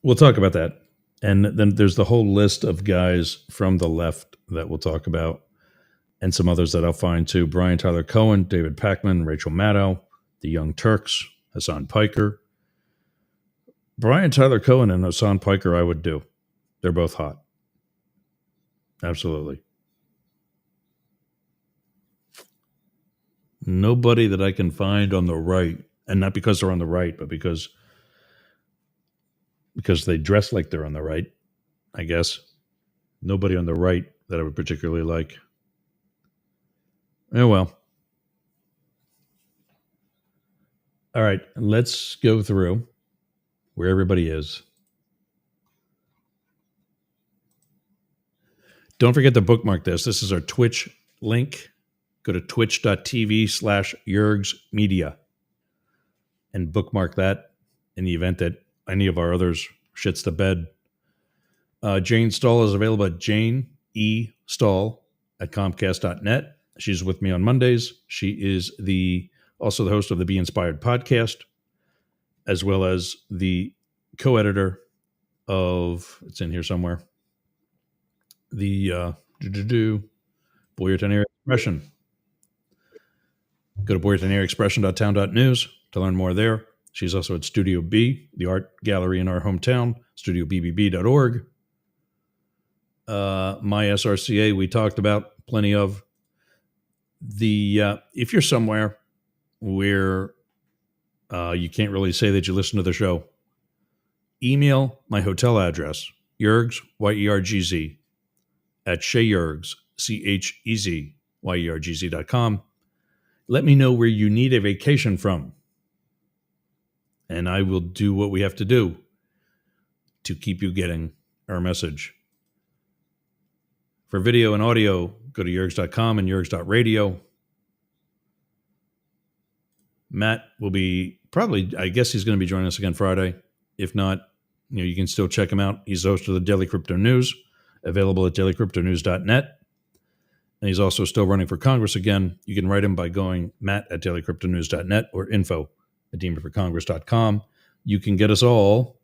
We'll talk about that. And then there's the whole list of guys from the left that we'll talk about and some others that I'll find too. Brian Tyler Cohen, David Pakman, Rachel Maddow, the Young Turks, Hassan Piker. Brian Tyler Cohen and Hassan Piker I would do. They're both hot. Absolutely. Nobody that I can find on the right, and not because they're on the right, but because they dress like they're on the right, I guess. Nobody on the right that I would particularly like. Oh, well. All right, let's go through where everybody is. Don't forget to bookmark this. This is our Twitch link. Go to twitch.tv/Yergs Media and bookmark that in the event that any of our others shits the bed. Jane Stahl is available at janestahl@comcast.net. She's with me on Mondays. She is also the host of the Be Inspired podcast, as well as the co-editor of, it's in here somewhere, the Boyerton Area Expression. Go to BoyertonAreaExpression.town.news to learn more there. She's also at Studio B, the art gallery in our hometown, studiobbb.org. My SRCA, we talked about plenty of. If you're somewhere where you can't really say that you listen to the show, email my hotel address, Yergs, Yergz, at Sheyergs, CHEZYERGZ.com. Let me know where you need a vacation from, and I will do what we have to do to keep you getting our message. For video and audio, go to yergs.com and yergs.radio. Matt will be I guess he's going to be joining us again Friday. If not, you can still check him out. He's the host of the Daily Crypto News, available at dailycryptonews.net. And he's also still running for Congress again. You can write him by going matt@dailycryptonews.net or info@demonforcongress.com. You can get us all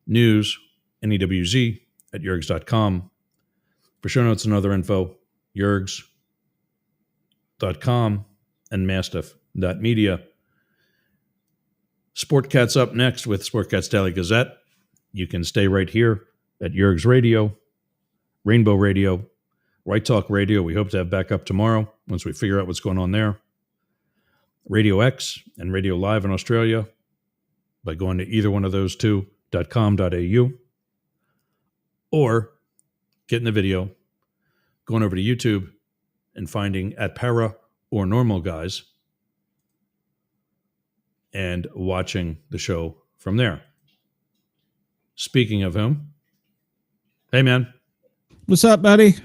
news, NEWZ, at yergs.com. For show notes and other info, yergs.com and mastiff.media. Sportcat's up next with Sportcat's Daily Gazette. You can stay right here at Yergs Radio, Rainbow Radio, Right Talk Radio. We hope to have back up tomorrow once we figure out what's going on there. Radio X and Radio Live in Australia by going to either one of those two.com.au or getting the video, going over to YouTube and finding At Para or Normal Guys and watching the show from there. Speaking of whom, hey man. What's up, buddy?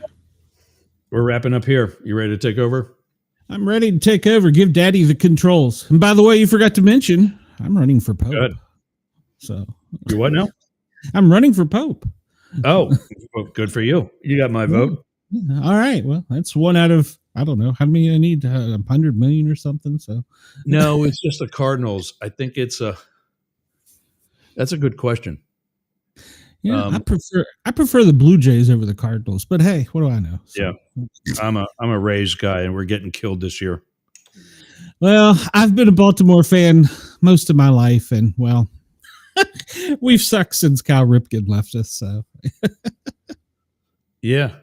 We're wrapping up here. You ready to take over? I'm ready to take over. Give Daddy the controls. And by the way, you forgot to mention, I'm running for Pope. Good. So you what now? I'm running for Pope. Oh, well, good for you. You got my vote. All right. Well, that's one out of, I don't know, how many I need? 100 million or something. So no, it's just the Cardinals. I think that's a good question. Yeah, I prefer the Blue Jays over the Cardinals, but hey, what do I know? So. Yeah, I'm a Rays guy, and we're getting killed this year. Well, I've been a Baltimore fan most of my life, and well, we've sucked since Cal Ripken left us. So, yeah,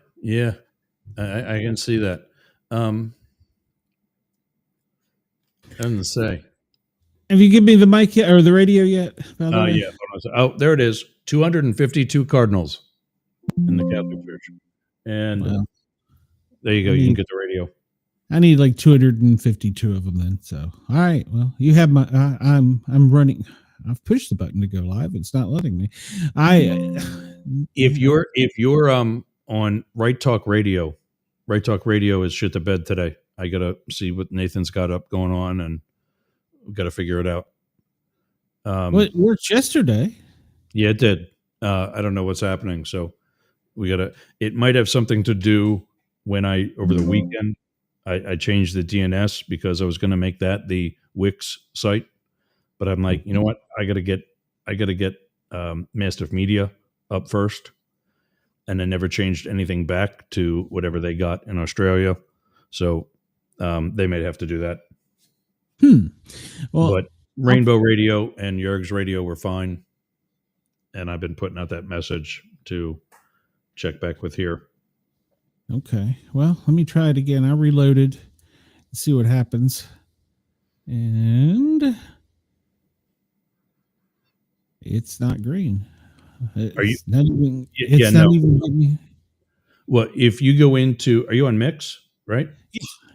I can see that. I didn't say. Have you given me the mic yet, or the radio yet? By the way? Yeah. Oh, there it is. 252 Cardinals in the Catholic Church, and there you go. You can get the radio. I need like 252 of them then. So, all right. Well, you have my. I'm running. I've pushed the button to go live. It's not letting me. If you're on Right Talk Radio, Right Talk Radio is shit the bed today. I gotta see what Nathan's got up going on, and we've got to figure it out. It worked yesterday. Yeah, it did. I don't know what's happening. So it might have something to do when over the weekend, I changed the DNS because I was going to make that the Wix site. But I'm like, you know what? I got to get Mastiff Media up first. And I never changed anything back to whatever they got in Australia. So they may have to do that. Well, but Rainbow Radio and Yergs Radio were fine. And I've been putting out that message to check back with here. Okay. Well, let me try it again. I reloaded and see what happens. And it's not green. Are you? Not even, it's not even getting. Well, if you go into, are you on Mix, right?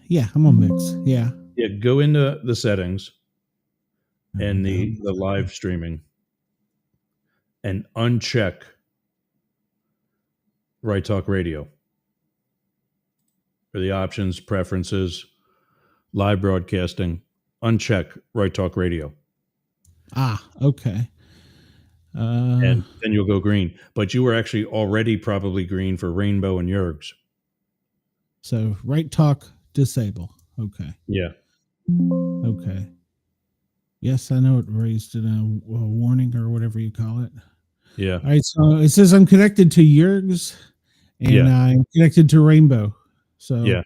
Yeah, I'm on Mix. Yeah. Yeah, go into the settings and the live streaming. And uncheck Right Talk Radio. For the options, preferences, live broadcasting, uncheck Right Talk Radio. Okay. And then you'll go green. But you were actually already probably green for Rainbow and Yergs. So Right Talk disable. Okay. Yeah. Okay. Yes, I know it raised a warning or whatever you call it. Yeah. All right. So it says I'm connected to Yergs and I'm connected to Rainbow. So yeah.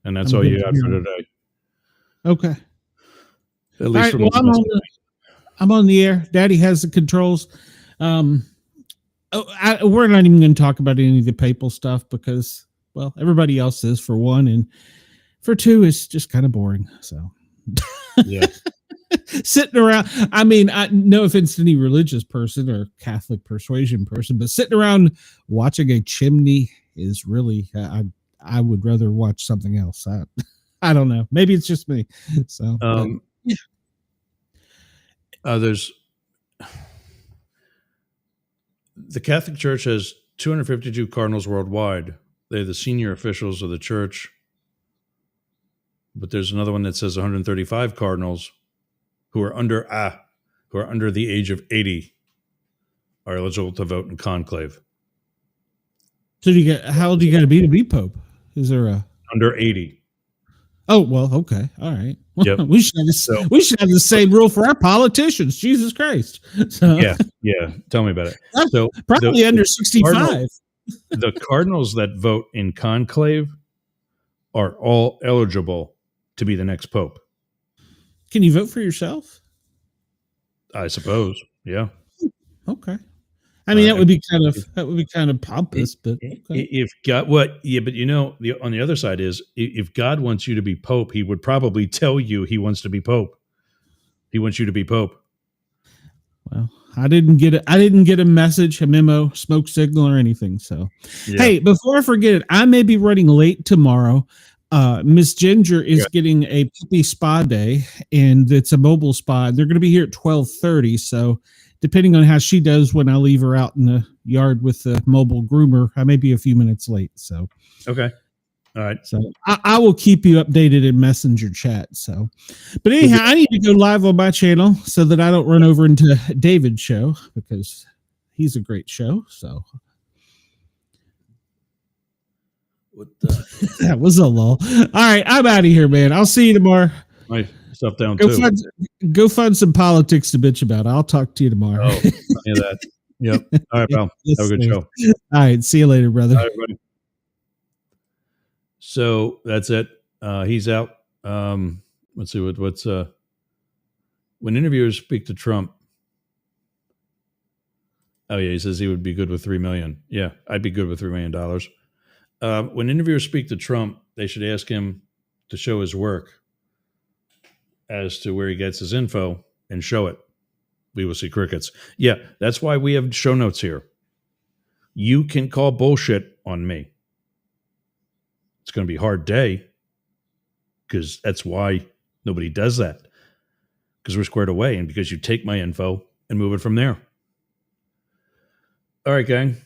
And that's all you got for today. Okay. At least right, I'm on the air. Daddy has the controls. We're not even going to talk about any of the papal stuff because, well, everybody else is for one. And for two, it's just kind of boring. So, yeah. Sitting around, I mean, no offense to any religious person or Catholic persuasion person, but sitting around watching a chimney is really, I would rather watch something else. I don't know. Maybe it's just me. So, there's the Catholic Church has 252 cardinals worldwide. They're the senior officials of the church. But there's another one that says 135 cardinals who are under the age of 80. are eligible to vote in conclave. So how old do you got to be Pope? Is there a under 80? Oh, well, okay. All right. Yep. we should have the same rule for our politicians. Jesus Christ. So, yeah. Tell me about it. So probably under 65. The cardinals that vote in conclave are all eligible to be the next pope. Can you vote for yourself? I suppose. Yeah. Okay. I mean, that would be kind of pompous, but okay. If God, but on the other side is if God wants you to be pope, he would probably tell you he wants to be pope. He wants you to be pope. Well, I didn't get a message, a memo, smoke signal, or anything. So, Hey, before I forget it, I may be running late tomorrow. Miss Ginger is getting a puppy spa day, and it's a mobile spa. They're going to be here at 12:30. So, depending on how she does when I leave her out in the yard with the mobile groomer, I may be a few minutes late. So, okay. All right. So I will keep you updated in Messenger chat. So, but anyhow, I need to go live on my channel so that I don't run over into David's show because he's a great show. So that was a lull. All right. I'm out of here, man. I'll see you tomorrow. My stuff down too. Go find some politics to bitch about. I'll talk to you tomorrow. Oh, that. Yep. All right, pal. Have a good show. All right. See you later, brother. All right, everybody. So that's it. He's out. Let's see what's when interviewers speak to Trump. Oh yeah, he says he would be good with $3 million. Yeah, I'd be good with $3 million. When interviewers speak to Trump, they should ask him to show his work as to where he gets his info and show it. We will see crickets. Yeah, that's why we have show notes here. You can call bullshit on me. It's going to be a hard day because that's why nobody does that, because we're squared away and because you take my info and move it from there. All right, gang.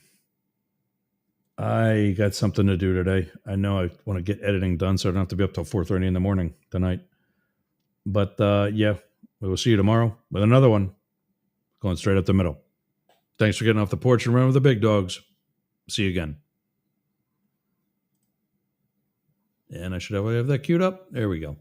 I got something to do today. I know I want to get editing done so I don't have to be up till 4:30 in the morning tonight. But yeah, we will see you tomorrow with another one going straight up the middle. Thanks for getting off the porch and running with the big dogs. See you again. And I should have that queued up. There we go.